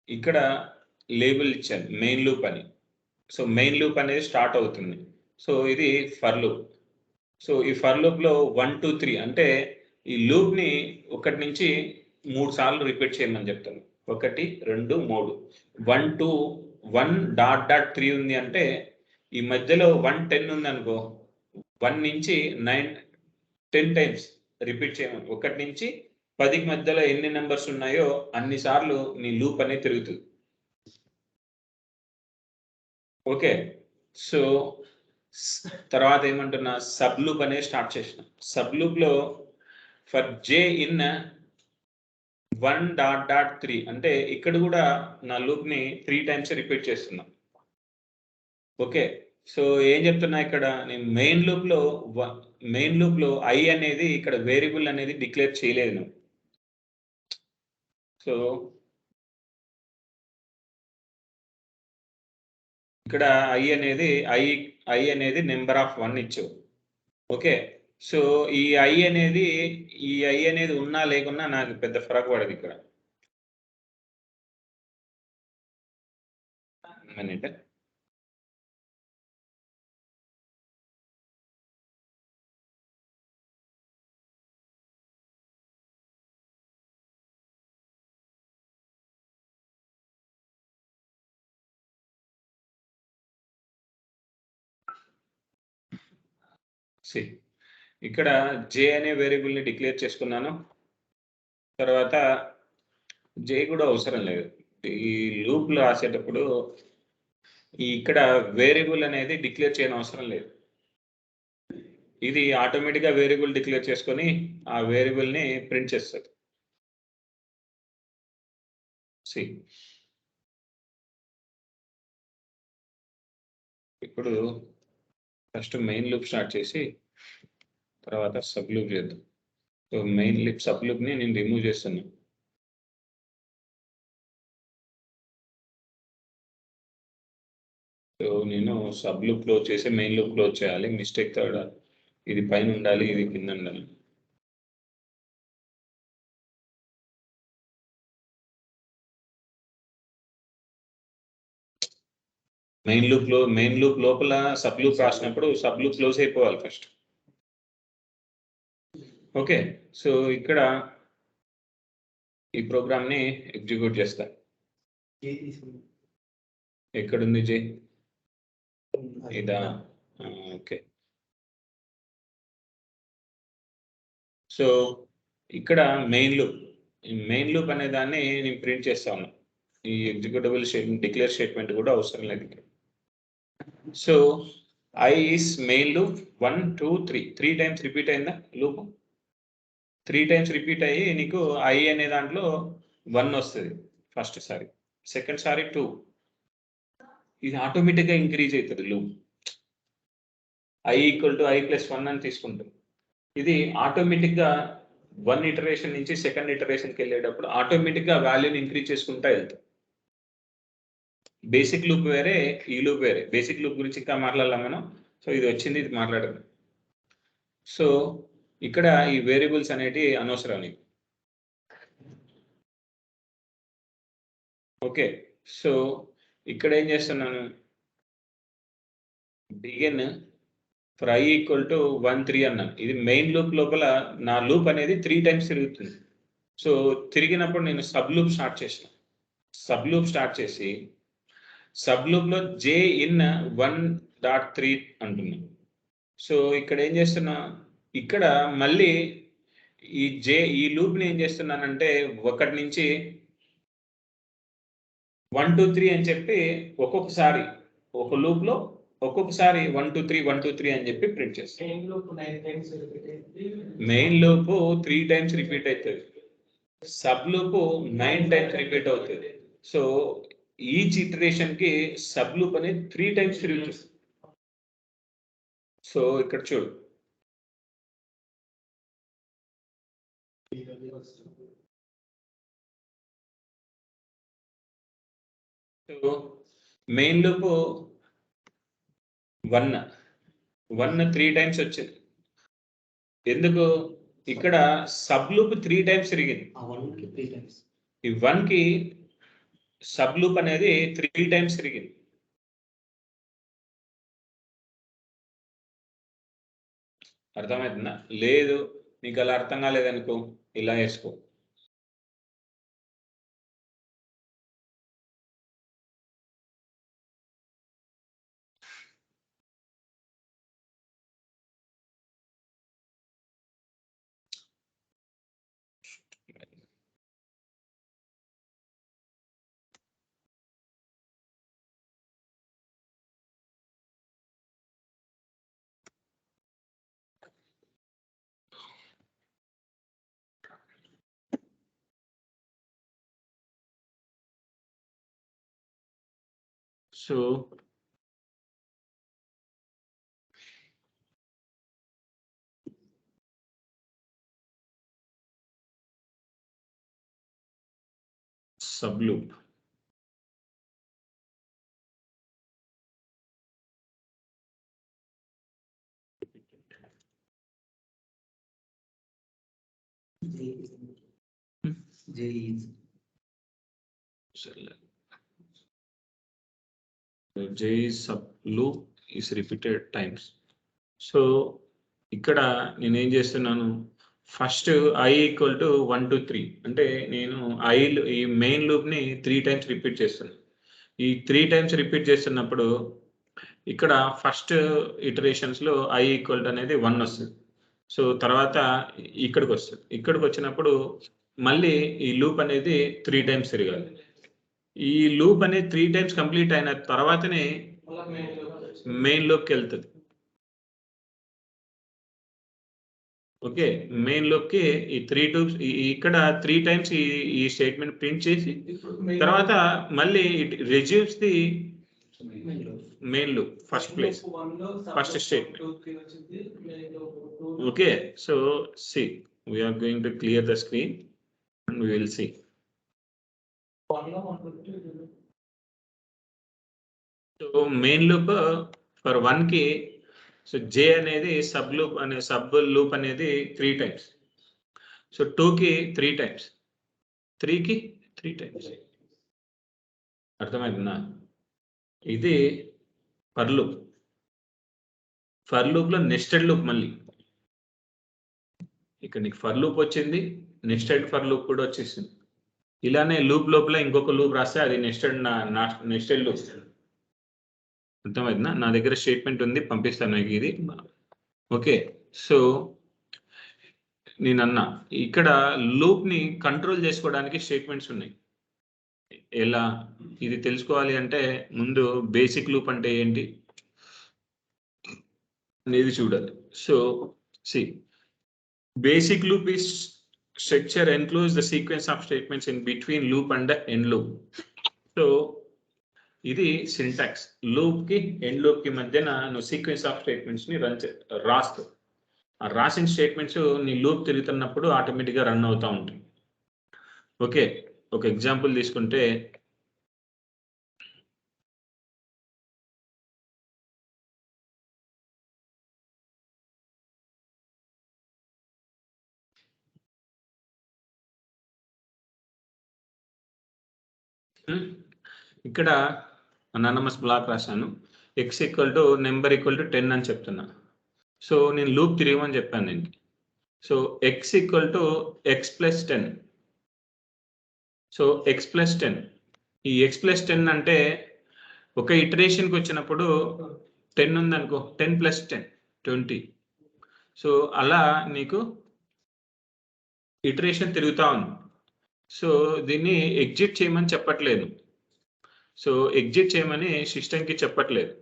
ఇక్కడ లేబుల్ ఇచ్చాను మెయిన్ లూప్ అని. సో మెయిన్ లూప్ అనేది స్టార్ట్ అవుతుంది. సో ఇది ఫర్ లూప్. సో ఈ ఫర్ లూప్ లో 1 2 3 అంటే ఈ లూప్ని 1 నుంచి 3 సార్లు రిపీట్ చేయమని చెప్తాను. 1 2 3 1 2 1.3 ఉంది అంటే ఈ మధ్యలో 1 10 ఉంది అనుకో 1 నుంచి 9 10 టైమ్స్ రిపీట్ చేయమని. 1 నుంచి 10కి మధ్యలో ఎన్ని నెంబర్స్ ఉన్నాయో అన్ని సార్లు నీ లూప్ అనేది తిరుగుతుంది. ఓకే, సో తర్వాత ఏమంటున్నా సబ్ లూప్ అనేది స్టార్ట్ చేసిన. సబ్ లూప్ లో ఫర్ జే ఇన్ 1.3 అంటే ఇక్కడ కూడా నా లూప్ ని 3 టైమ్స్ రిపీట్ చేస్తున్నా. ఓకే, సో ఏం చెప్తున్నా ఇక్కడ నేను మెయిన్ లూప్ లో ఐ అనేది ఇక్కడ వేరియబుల్ అనేది డిక్లేర్ చేయలేదు నువ్వు. సో ఇక్కడ ఐ అనేది నెంబర్ ఆఫ్ 1 ఇచ్చావు. ఓకే, సో ఈ ఐ అనేది ఉన్నా లేకున్నా నాకు పెద్ద ఫరక్ పడదు ఇక్కడ. మినిట్, ఇక్కడ జే అనే వేరియబుల్ ని డిక్లేర్ చేసుకున్నాను. తర్వాత జే కూడా అవసరం లేదు. ఈ లూప్ లో రాసేటప్పుడు ఇక్కడ వేరియబుల్ అనేది డిక్లేర్ చేయని అవసరం లేదు. ఇది ఆటోమేటిక్గా వేరియబుల్ డిక్లేర్ చేసుకొని ఆ వేరియబుల్ ని ప్రింట్ చేస్తుంది. ఇప్పుడు ఫస్ట్ మెయిన్ లూప్ స్టార్ట్ చేసి తర్వాత సబ్ లూప్ చేద్దాం. So main loop sub loop ని నేను రిమూవ్ చేస్తున్నాను. సో నేను సబ్ లూప్ క్లోజ్ చేసి మెయిన్ లూప్ క్లోజ్ చేయాలి. మిస్టేక్ తో ఇది పైన ఉండాలి, ఇది కింద ఉండాలి. మెయిన్ లూప్ లోపల సబ్ లూప్ రాసినప్పుడు సబ్ లూప్ క్లోజ్ అయిపోవాలి ఫస్ట్. ఓకే, సో ఇక్కడ ఈ ప్రోగ్రామ్ ని ఎగ్జిక్యూట్ చేస్తా. ఎక్కడుంది జే? ఇదా? ఓకే, సో ఇక్కడ మెయిన్ లూప్ అనే దాన్ని నేను ప్రింట్ చేస్తాను. ఈ ఎగ్జిక్యూటబుల్ డిక్లేర్ స్టేట్మెంట్ కూడా అవసరం లేదు ఇక్కడ. So I is main loop 1 2 3 times repeat అయిందా లూప్? 3 టైమ్స్ రిపీట్ అయ్యి నీకు ఐ అనే దాంట్లో 1 వస్తుంది ఫస్ట్ సారి. సెకండ్ సారి 2. ఇది ఆటోమేటిక్గా ఇంక్రీజ్ అవుతుంది loop. I equal to I plus 1 అని తీసుకుంటుంది. ఇది ఆటోమేటిక్గా 1 ఇటరేషన్ నుంచి సెకండ్ ఇటరేషన్కి వెళ్ళేటప్పుడు ఆటోమేటిక్గా వాల్యూని ఇంక్రీజ్ చేసుకుంటా వెళ్తాం. బేసిక్ లూప్ వేరే, ఈ లూప్ వేరే. బేసిక్ లూప్ గురించి ఇంకా మాట్లాడాలి మనం. సో ఇది వచ్చింది, ఇది మాట్లాడదు. సో ఇక్కడ ఈ వేరియబుల్స్ అనేటివి అనవసరం నీకు. ఓకే, సో ఇక్కడ ఏం చేస్తున్నాను, begin for I equal to 1 3 అన్నాను. ఇది మెయిన్ లూప్ లోపల నా లూప్ అనేది 3 టైమ్స్ తిరుగుతుంది. సో తిరిగినప్పుడు నేను సబ్ లూప్ స్టార్ట్ చేసిన. సబ్ లూప్ స్టార్ట్ చేసి సబ్ లూప్ లో జే ఇన్ 1.3 అంటున్నాను. సో ఇక్కడ ఏం చేస్తున్నా, ఇక్కడ మళ్ళీ ఈ లూప్ ని ఏం చేస్తున్నానంటే 1 నుంచి 1 2 3 అని చెప్పి ఒక్కొక్కసారి ఒక లూప్ లో ఒక్కొక్కసారి 1 2 3 1 2 3 అని చెప్పి ప్రింట్ చేస్తాను. మెయిన్ లూప్ 3 టైమ్స్ రిపీట్ అవుతుంది. సబ్ లూప్ 9 టైమ్స్ రిపీట్ అవుతుంది. సో ఈచ్ ఇటరేషన్ కి సబ్ లూప్ అనేది 3 టైమ్స్ తిరుగుతుంది. సో ఇక్కడ చూడు, సో మెయిన్ లూప్ 1 3 టైమ్స్ వచ్చింది. ఎందుకు? ఇక్కడ సబ్ లూప్ 3 టైమ్స్ తిరిగింది. ఈ 1 కి సబ్ లూప్ అనేది 3 టైమ్స్ తిరిగింది. అర్థమవుతుందా? లేదు నీకు అలా అర్థం కాలేదనుకో ఇలా వేసుకో. So sub loop J sub loop is repeated times. So ఇక్కడ నేనేం చేస్తున్నాను, first I equal to 1 to 3 అంటే నేను ఈ మెయిన్ లూప్ని 3 times రిపీట్ చేస్తున్నాను. ఈ 3 times రిపీట్ చేస్తున్నప్పుడు ఇక్కడ ఫస్ట్ ఇటరేషన్స్లో I ఈక్వల్ టు అనేది 1 వస్తుంది. సో తర్వాత ఇక్కడికి వస్తుంది. ఇక్కడికి వచ్చినప్పుడు మళ్ళీ ఈ లూప్ అనేది 3 times తిరగాలి. ఈ లూప్ అనేది 3 times కంప్లీట్ అయిన తర్వాతనే మెయిన్ లోకి వెళ్తుంది. ఓకే, మెయిన్ లోకి ఈ 3 టూబ్స్ ఇక్కడ 3 times ఈ స్టేట్మెంట్ ప్రింట్ చేసి తర్వాత మళ్ళీ it resumes the main loop first place first statement. Okay, so see we are going to clear the screen and we will see. So main loop for 1 కి సో J అనేది సబ్ లూప్ అనేది 3 times. సో 2 కి 3 times, 3 కి 3 times. అర్థమైందా? ఇది ఫర్ లూప్. ఫర్ లూప్ లో నెస్టెడ్ లూప్ మళ్ళీ ఇక్కడ నీకు ఫర్ లూప్ వచ్చింది, నెస్టెడ్ ఫర్ లూప్ కూడా వచ్చేసింది. ఇలానే లూప్ లోపల ఇంకొక లూప్ రాస్తే అది నెస్టెడ్ లూప్. అర్థమైందా? నా దగ్గర స్టేట్మెంట్ ఉంది, పంపిస్తాను మీకు ఇది. ఓకే, సో నేనన్నా ఇక్కడ లూప్ ని కంట్రోల్ చేసుకోవడానికి స్టేట్మెంట్స్ ఉన్నాయి. ఎలా ఇది తెలుసుకోవాలి అంటే ముందు బేసిక్ లూప్ అంటే ఏంటి అనేది చూడాలి. So see, basic loop is structure enclose the sequence of statements in between loop and the end loop. So ఇది సింటాక్స్. లూప్ కి ఎండ్ లూప్ కి మధ్యన నువ్వు సీక్వెన్స్ ఆఫ్ స్టేట్మెంట్స్ ని రాస్తావు. ఆ రాసిన స్టేట్మెంట్స్ నీ లూప్ తిరుగుతున్నప్పుడు ఆటోమేటిక్ గా రన్ అవుతూ ఉంటాయి. ఓకే, ఒక ఎగ్జాంపుల్ తీసుకుంటే ఇక్కడ అనానమస్ బ్లాక్ రాశాను. x equal to number equal to 10 అని చెప్తున్నా. సో నేను లూప్ తిరగమని చెప్పాను దీనికి. So x equal to x plus 10. So x plus 10, ఈ x ప్లస్ 10 అంటే ఒక ఇటరేషన్కి వచ్చినప్పుడు 10 ఉందనుకో, 10 ప్లస్ 10 20. సో అలా నీకు ఇటరేషన్ తిరుగుతూ ఉంది. సో దీన్ని ఎగ్జిట్ చేయమని చెప్పట్లేదు. సో ఎగ్జిట్ చేయమని సిస్టమ్కి చెప్పట్లేదు.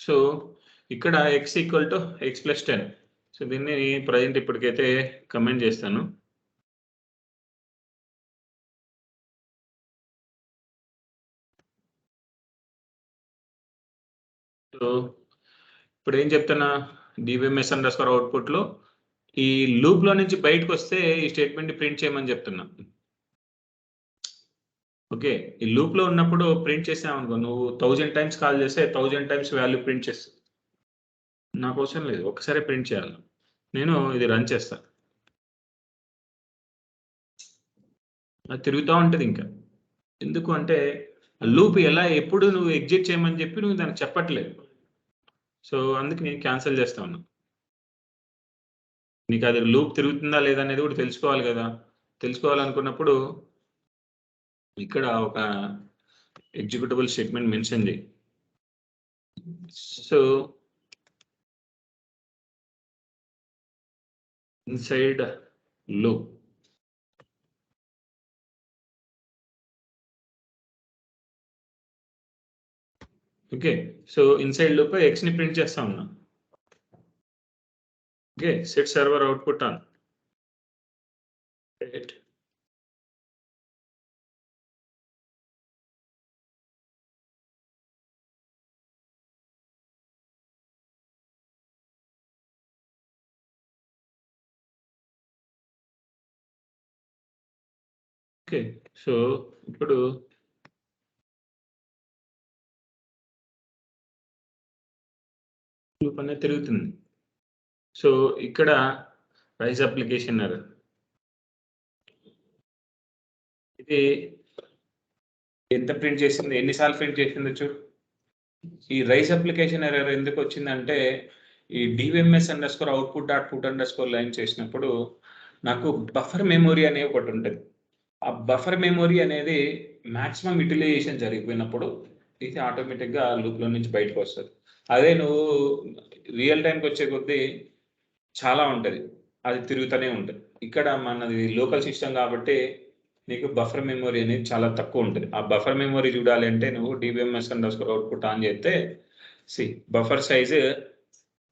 సో ఇక్కడ x equal to x plus 10. So దీన్ని ప్రజెంట్ ఇప్పటికైతే కమెంట్ చేస్తాను. సో ఇప్పుడు ఏం చెప్తున్నా, డివిఎంఎస్ అండర్స్కోర్ అవుట్పుట్ లో ఈ లూప్ లో నుంచి బయటకు వస్తే ఈ స్టేట్మెంట్ ప్రింట్ చేయమని చెప్తున్నా. ఓకే, ఈ లూప్ లో ఉన్నప్పుడు ప్రింట్ చేసామనుకో, నువ్వు 1000 times కాల్ చేస్తే 1000 times వాల్యూ ప్రింట్ చేస్తా. నాకు అవసరం లేదు, ఒకసారి ప్రింట్ చేయాలి. నేను ఇది రన్ చేస్తా. అది తిరుగుతూ ఉంటుంది ఇంకా. ఎందుకు అంటే లూప్ ఎలా ఎప్పుడు నువ్వు ఎగ్జిట్ చేయమని చెప్పి నువ్వు దానికి చెప్పట్లేదు. సో అందుకు నేను క్యాన్సిల్ చేస్తా ఉన్నా. నీకు అది లూప్ తిరుగుతుందా లేదా అనేది కూడా తెలుసుకోవాలి కదా. తెలుసుకోవాలనుకున్నప్పుడు ఇక్కడ ఒక ఎగ్జిక్యూటబుల్ స్టేట్మెంట్ మెన్షన్ చేయి. So inside loop okay. So inside loop X ని ప్రింట్ చేస్తా ఉన్నా. Okay, set server output on. Okay, so ఇప్పుడు లూప్ అనేది తిరుగుతుంది. సో ఇక్కడ రైస్ అప్లికేషన్ ఎర్రర్. ఇది ఎంత ప్రింట్ చేసింది, ఎన్నిసార్లు ప్రింట్ చేసింది చూడు. ఈ రైస్ అప్లికేషన్ ఎర్రర్ ఎందుకు వచ్చిందంటే ఈ DBMS underscore output dot put underscore line చేసినప్పుడు నాకు బఫర్ మెమొరీ అనే ఒకటి ఉంటుంది. ఆ బఫర్ మెమొరీ అనేది మాక్సిమం యూటిలైజేషన్ జరిగిపోయినప్పుడు ఇది ఆటోమేటిక్గా లూప్లో నుంచి బయటకు వస్తుంది. అదే నువ్వు రియల్ టైంకి వచ్చే కొద్దీ చాలా ఉంటుంది, అది తిరుగుతూనే ఉంటుంది. ఇక్కడ మనది లోకల్ సిస్టమ్ కాబట్టి నీకు బఫర్ మెమొరీ అనేది చాలా తక్కువ ఉంటుంది. ఆ బఫర్ మెమొరీ చూడాలి అంటే నువ్వు డిబిఎంఎస్ అండర్స్కోర్ అవుట్పుట్ ఆన్ చేస్తే బఫర్ సైజు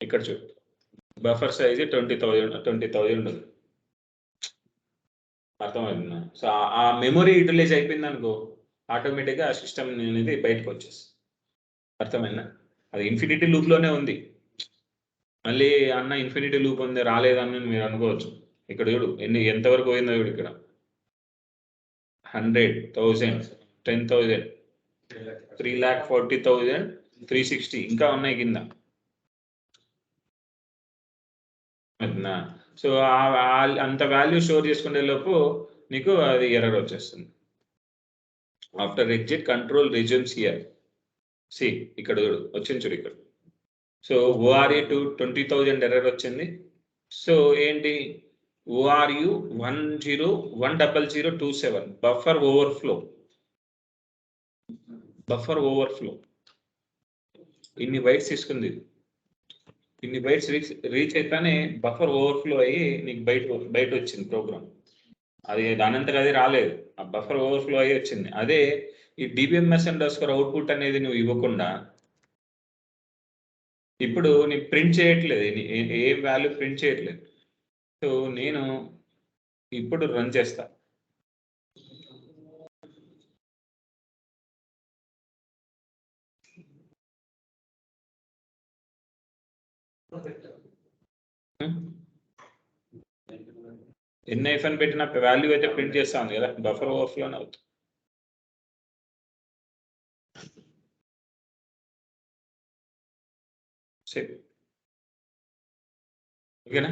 ఇక్కడ చూడు, బఫర్ సైజు 20,000 అర్థమవుతుందా. సో ఆ మెమొరీ యూటిలైజ్ అయిపోయింది అనుకో ఆటోమేటిక్గా ఆ సిస్టమ్ అనేది బయటకు వచ్చేస్తుంది. అర్థమైందా. అది ఇన్ఫినిటీ లూప్లోనే ఉంది. మళ్ళీ అన్న ఇన్ఫినిటీ లూప్ ఉంది రాలేదని మీరు అనుకోవచ్చు. ఇక్కడ చూడు ఎంతవరకు పోయిందో చూడు. ఇక్కడ 100,000, 10,000, 3,40,000, 360 ఇంకా ఉన్నాయి కింద. సో అంత వాల్యూ స్టోర్ చేసుకునే లోపు నీకు అది ఎర్రర్ వచ్చేస్తుంది. After exit control resumes here. See ఇక్కడ చూడు వచ్చింది చూడు ఇక్కడ. సో ఓఆర్ఏ 20,000 ఎర్రర్ వచ్చింది. సో ఏంటి ORU 10100027 బఫర్ ఓవర్ఫ్లో ఇన్ని బైట్స్ తీసుకుంది. ఇన్ని బైట్స్ రీచ్ అయితేనే బఫర్ ఓవర్ఫ్లో అయ్యి నీకు బయట వచ్చింది ప్రోగ్రామ్. అది దానంతగా అది రాలేదు, ఆ బఫర్ ఓవర్ఫ్లో అయ్యి వచ్చింది. అదే ఈ డిబిఎంఎస్ అండర్స్కోర్ అవుట్పుట్ అనేది నువ్వు ఇవ్వకుండా ఇప్పుడు నీ ప్రింట్ చేయట్లేదు, ఏ వాల్యూ ప్రింట్ చేయట్లేదు. సో నేను ఇప్పుడు రన్ చేస్తా. ఎన్ఐఎఫ్ అని పెట్టిన వాల్యూ అయితే ప్రింట్ చేస్తా ఉంది కదా, బఫర్ ఓవర్ఫ్లోనే అవుతుంది. ఓకేనా.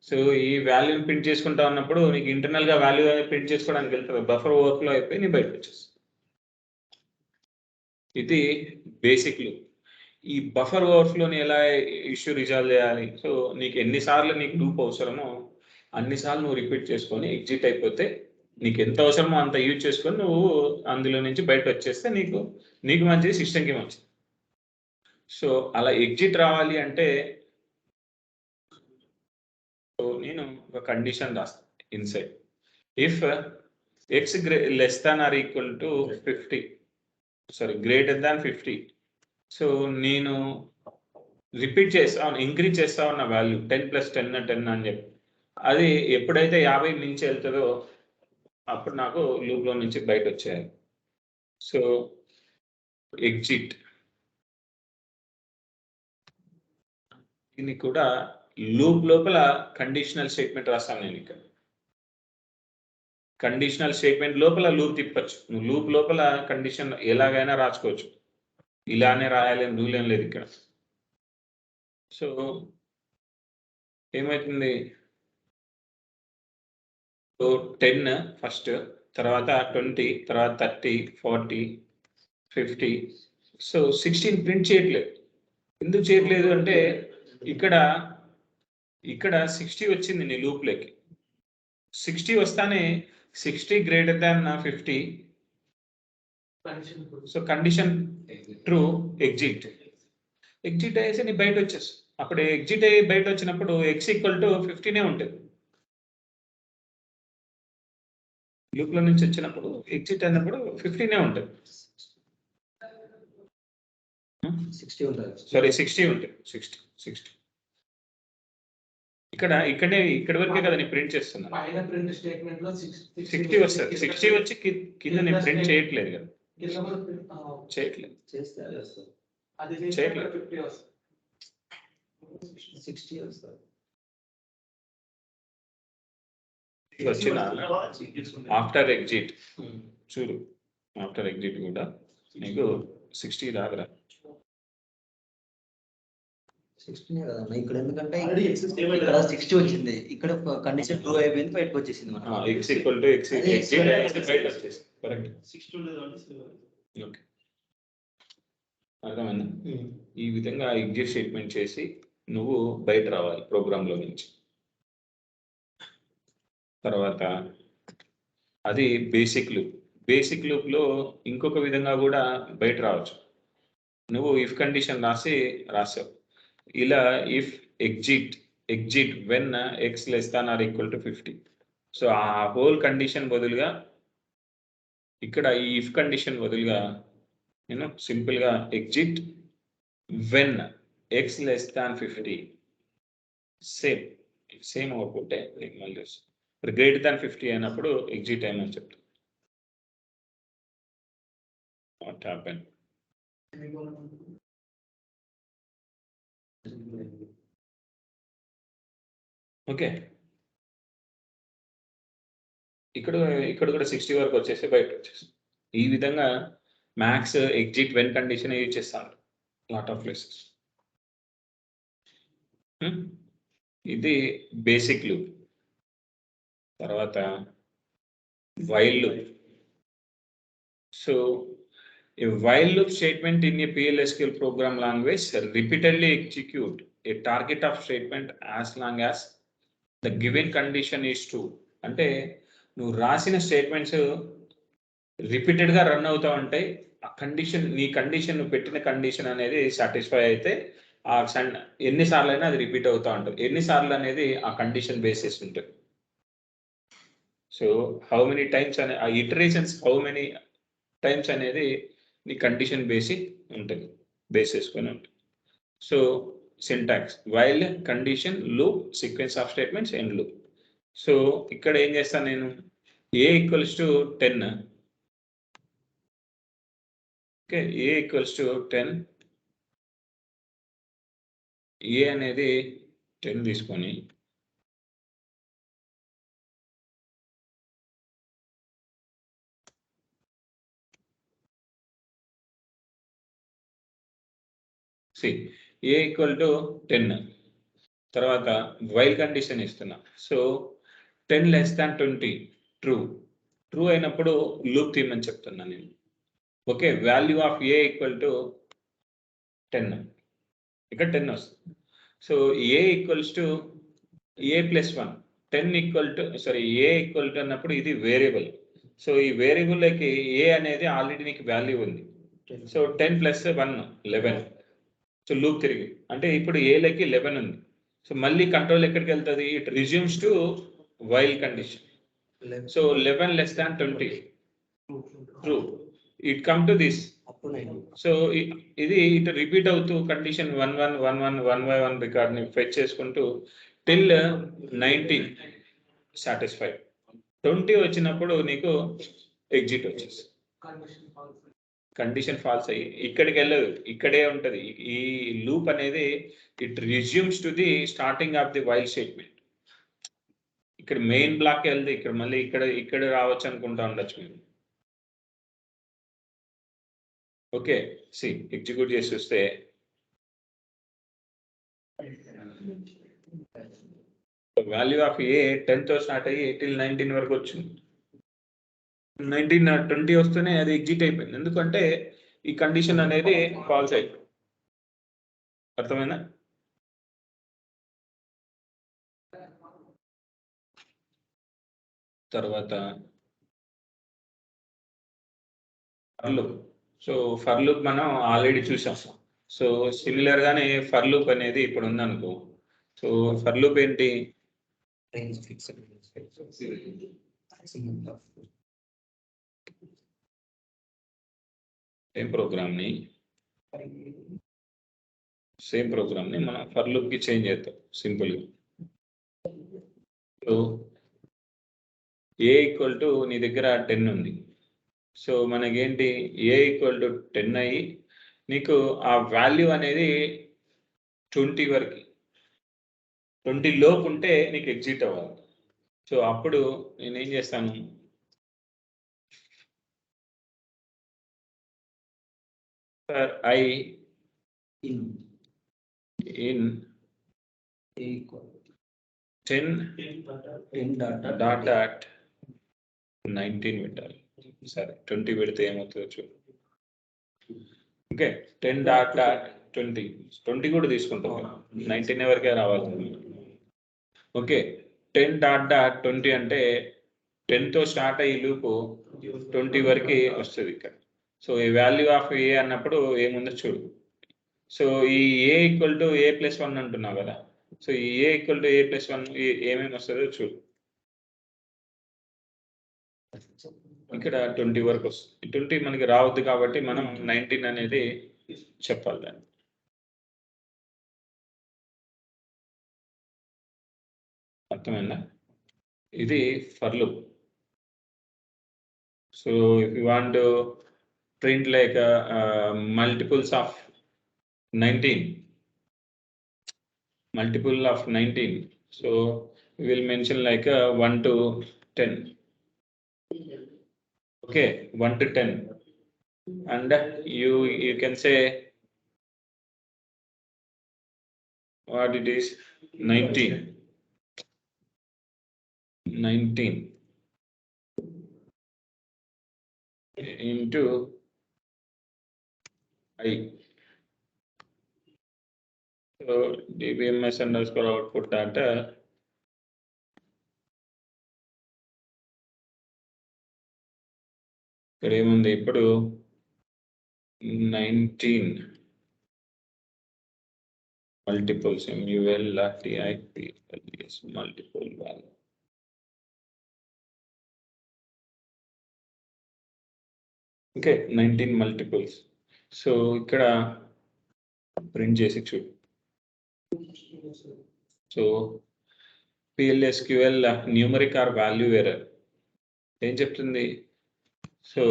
సో ఈ వాల్యూని ప్రింట్ చేసుకుంటా ఉన్నప్పుడు నీకు ఇంటర్నల్గా వాల్యూ అనేది ప్రింట్ చేసుకోవడానికి వెళ్తుంది, బఫర్ ఓవర్ఫ్లో అయిపోయి నీ బయటకు వచ్చేస్తుంది. ఇది బేసిక్ లూప్. ఈ బఫర్ ఓవర్ఫ్లోని ఎలా ఇష్యూ రిజాల్వ్ చేయాలి. సో నీకు ఎన్నిసార్లు నీకు లూప్ అవసరమో అన్నిసార్లు నువ్వు రిపీట్ చేసుకొని ఎగ్జిట్ అయిపోతే నీకు ఎంత అవసరమో అంత యూజ్ చేసుకొని నువ్వు అందులో నుంచి బయట వచ్చేస్తే నీకు మంచిది, సిస్టమ్కి మంచిది. సో అలా ఎగ్జిట్ రావాలి అంటే నేను ఒక కండిషన్ రాస్తాను inside. If X less than or equal to 50, sorry greater than 50. So నేను రిపీట్ చేస్తా ఇంక్రీజ్ చేస్తా ఉన్న వాల్యూ 10 + 10 అని చెప్పి అది ఎప్పుడైతే 50 మించి వెళ్తుందో అప్పుడు నాకు లూప్లో నుంచి బయట వచ్చేయాలి. సో ఎగ్జిట్ దీన్ని కూడా లూప్ లోపల కండిషనల్ స్టేట్మెంట్ రాస్తాను నేను. ఇక్కడ కండిషనల్ స్టేట్మెంట్ లోపల లూప్ తిప్పచ్చు. నువ్వు లూప్ లోపల కండిషన్ ఎలాగైనా రాసుకోవచ్చు, ఇలానే రాయాలి అని రూల్ ఏం లేదు ఇక్కడ. సో ఏమవుతుంది, సో 10 ఫస్ట్ తర్వాత 20, తర్వాత 30, 40, 50. సో 16 ప్రింట్ చేయట్లేదు. ఎందుకు చేయట్లేదు అంటే ఇక్కడ 60 వచ్చింది నీ లూప్లోకి. 60 వస్తానే 60 greater than 50. So condition true, exit అయ్యేసి నీ బయట వచ్చేసి, అప్పుడు ఎగ్జిట్ అయ్యి బయట వచ్చినప్పుడు x = 15 ఉంటుంది. లూప్లో నుంచి వచ్చినప్పుడు ఎగ్జిట్ అయినప్పుడు 15 ఉంటుంది. 60 ఉంటుంది. సారీ 60 ఉంటుంది. 60 ఇక్కడ వరకే కదా నేను ప్రింట్ చేస్తున్నాను. పైన ప్రింట్ స్టేట్మెంట్ లో 60 వస్తుంది. 60 వచ్చి కింద నేను ప్రింట్ చేయట్లేదు కదా, చేయట్లేదు. చేస్తే అది వస్తుంది. అది చేయట్లేదు. 50 వస్తుంది. 60 వస్తుంది. వచ్చిన ఆఫ్టర్ ఎగ్జిట్ చూడు, ఆఫ్టర్ ఎగ్జిట్ కూడా నీకు 60 రాదురా. 16 కదన్నా ఇక్కడ, ఎందుకంటే ఇక్కడ 60 వచ్చింది, ఇక్కడ కండిషన్ ట్రూ అయిపోయింది, బయటకు వచ్చేసింది మనకు. x = ఎగ్జిట్ బయట వచ్చేసి కరెక్ట్. ఓకే, అర్థమైందా? ఈ విధంగా ఎగ్జిట్ స్టేట్మెంట్ చేసి నువ్వు బయట రావాలి ప్రోగ్రాంలో నుంచి. తర్వాత అది బేసిక్ లూప్లో ఇంకొక విధంగా కూడా బయట రావచ్చు. నువ్వు ఇఫ్ కండిషన్ రాసావు ఇలా, if exit when x <= 50. So ఆ హోల్ కండిషన్ బదులుగా ఇక్కడ ఈ ఇఫ్ కండిషన్ బదులుగా నేను సింపుల్గా exit when x <50. Same output మళ్ళీ ఇప్పుడు గ్రేటర్ దాన్ 50 అయినప్పుడు ఎగ్జిట్ అయినని చెప్తాను. What happen? ఓకే, ఇక్కడ కూడా 60 వరకు వచ్చేసి బయట వచ్చేసి. ఈ విధంగా max exit when condition use చేస్తాను లాట్ ఆఫ్ ప్లేసెస్. ఇది బేసిక్ లూప్. తర్వాత while loop. So a while loop statement in a PL/SQL program language repeatedly execute a target of statement as long as the given condition is true. అంటే నువ్వు రాసిన స్టేట్మెంట్స్ రిపీటెడ్గా రన్ అవుతూ ఉంటాయి. ఆ కండిషన్, నీ కండిషన్, నువ్వు పెట్టిన కండిషన్ అనేది సాటిస్ఫై అయితే ఆ ఎన్నిసార్లు అయినా అది రిపీట్ అవుతూ ఉంటుంది. ఎన్నిసార్లు అనేది ఆ కండిషన్ బేసిస్ ఉంటుంది. సో హౌ మెనీ టైమ్స్ అనే ఆ ఇటరేషన్స్, హౌ మెనీ టైమ్స్ అనేది నీ కండిషన్ బేస్ చేసుకొని ఉంటుంది. So syntax while condition loop sequence of statements end loop. So ఇక్కడ ఏం చేస్తాను నేను, a = 10. Okay, a = 10. a అనేది 10 తీసుకొని a = 10. తర్వాత వైల్ కండిషన్ ఇస్తున్నా. సో 10 < 20 ట్రూ అయినప్పుడు లూప్ తీయమని చెప్తున్నా నేను. Okay, value of a = 10. ఇక్కడ 10 వస్తుంది. So a = a + 1. 10 a = అన్నప్పుడు ఇది వేరియబుల్. సో ఈ వేరియబుల్కి a అనేది ఆల్రెడీ నీకు వాల్యూ ఉంది. సో 10 + 1 11. సో లూప్ తిరిగి అంటే ఇప్పుడు ఏలకి 11 ఉంది. సో మళ్ళీ కంట్రోల్ ఎక్కడికి వెళ్తుంది? It resumes to while condition. So 11 < 20 true, it come to this. So ఇది ఇటు రిపీట్ అవుతూ కండిషన్ 11 11 1 by 1 రికార్డ్ని ఫెచ్ చేసుకుంటూ టిల్ 19 సాటిస్ఫైడ్. 20 వచ్చినప్పుడు నీకు ఎగ్జిట్ వచ్చేసి కండిషన్ ఫాల్స్ అయ్యి ఇక్కడికి వెళ్ళదు, ఇక్కడే ఉంటుంది. ఈ లూప్ అనేది it resumes to the starting of the while statement. ఇక్కడ మెయిన్ బ్లాక్ వెళ్తే ఇక్కడ మళ్ళీ ఇక్కడ రావచ్చు అనుకుంటా ఉండొచ్చు మీరు. ఓకే, ఎగ్జిక్యూట్ చేసి చూస్తే వాల్యూ ఆఫ్ a 10తో స్టార్ట్ అయ్యి 19 వరకు వచ్చింది. 1920 వస్తేనే అది ఎగ్జిట్ అయిపోయింది, ఎందుకంటే ఈ కండిషన్ అనేది ఫాల్స్ అయిపోయింది. అర్థమైందా? తర్వాత for loop. So for loop మనం ఆల్రెడీ చూసాం. సో సిమిలర్ గానే ఫర్ లూప్ అనేది ఇప్పుడు ఉందనుకో. సో ఫర్ లూప్ ఏంటి? range fixed సేమ్ ప్రోగ్రామ్ ని మనం ఫర్ లూప్ కి చేంజ్ చేస్తాం సింపుల్ గా. సో ఏ ఈక్వల్ టు నీ దగ్గర 10 ఉంది. సో మనకేంటి ఏ ఈక్వల్ టు 10 అయ్యి నీకు ఆ వాల్యూ అనేది 20 వరకు, 20 లోపు ఉంటే నీకు ఎగ్జిట్ అవ్వాలి. సో అప్పుడు నేనేం చేస్తాను, ఫర్ ఐ ఇన్ 10 డాట్ 19 పెట్టాలి. సరే 20 పెడితే ఏమవుతుందో చూడు. ఓకే 10 డాట్ 20 కూడా తీసుకుంటాం, 19 వరకే రావాలి. ఓకే 10 డాట్ 20 అంటే 10తో స్టార్ట్ అయ్యి లూపు 20 వరకు వస్తుంది ఇక్కడ. సో ఈ వాల్యూ ఆఫ్ ఏ అన్నప్పుడు ఏముందో చూడు. సో ఈ ఏ ఈక్వల్ టు ఏ ప్లస్ 1 అంటున్నావు కదా. సో ఈ ఏ ఈక్వల్ టు ఏ ప్లస్ 1 ఏమేమి వస్తుందో చూడు. ఇక్కడ 20 వరకు వస్తుంది. 20 మనకి రావద్దు కాబట్టి మనం 19 అనేది చెప్పాలి దాన్ని. అర్థమైందా? ఇది for loop. So if you want to print like multiples of 19, so we will mention like 1 to 10. Okay, 1 to 10, and you can say what it is, 19 into I. So dbms underscore output data ఇక్కడ ఏముంది ఇప్పుడు 19 multiples MUL multiple value. Okay, 19 multiples. So ఇక్కడ ప్రింట్ చేసి చూడు. So PLSQL numeric or value error ఏం చెప్తుంది? సో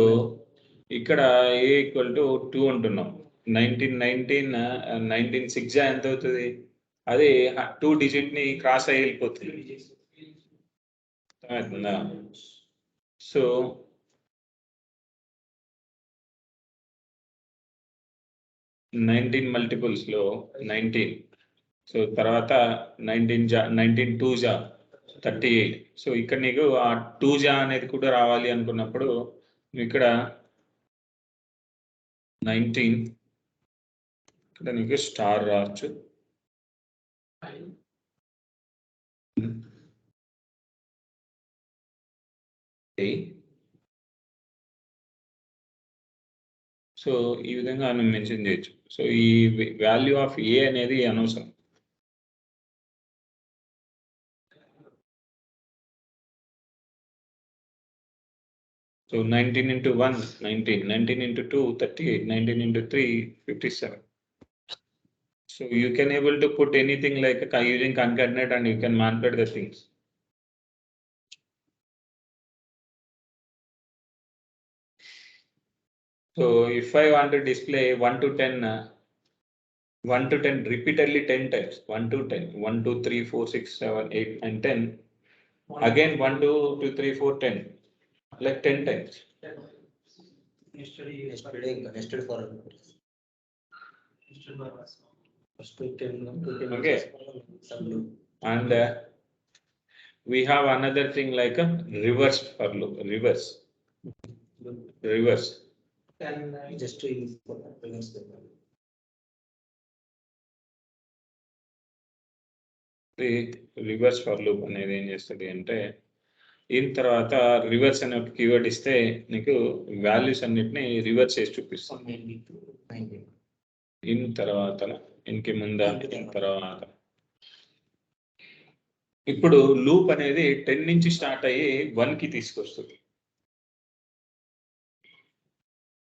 ఇక్కడ ఏ ఈక్వల్ టు 2 అంటున్నాం. 19 6 ఎంత అవుతుంది? అది 2 డిజిట్ ని క్రాస్ అయ్యి వెళ్ళిపోతుంది. అర్థమవుతుందా? సో 19 మల్టిపుల్స్ లో 19, సో తర్వాత 19 2 జా 38. సో ఇక్కడ నీకు ఆ 2 జా అనేది కూడా రావాలి అనుకున్నప్పుడు ఇక్కడ 19 ఇక్కడ నీకు స్టార్ రావచ్చు. సో ఈ విధంగా మనం మెన్షన్ చేయొచ్చు. సో ఈ వాల్యూ ఆఫ్ ఏ అనేది అనవసరం. So 19 into 1 19 into 2 38, 19 into 3 57. So you can able to put anything like using concatenate and you can manipulate the things. So if I want to display 1 to 10 repeatedly 10 times, 1 to 10, 1 2 3 4 6 7 8 9 10, again 1 2 2 3 4 10, like 10 times. Nested for Okay, and we have another thing like a reverse for loop. Reverse. Reverse just reverse for loop అనేది ఏం చేస్తుంది అంటే ఇన్ తర్వాత రివర్స్ అనే ఒక కీవర్డ్ ఇస్తే నీకు వాల్యూస్ అన్నిటిని రివర్స్ చేసి చూపిస్తుంది. ఇన్ తర్వాత ఇన్కి ముందా ఇన్ తర్వాత. ఇప్పుడు లూప్ అనేది 10 నుంచి స్టార్ట్ అయ్యి 1కి తీసుకొస్తుంది.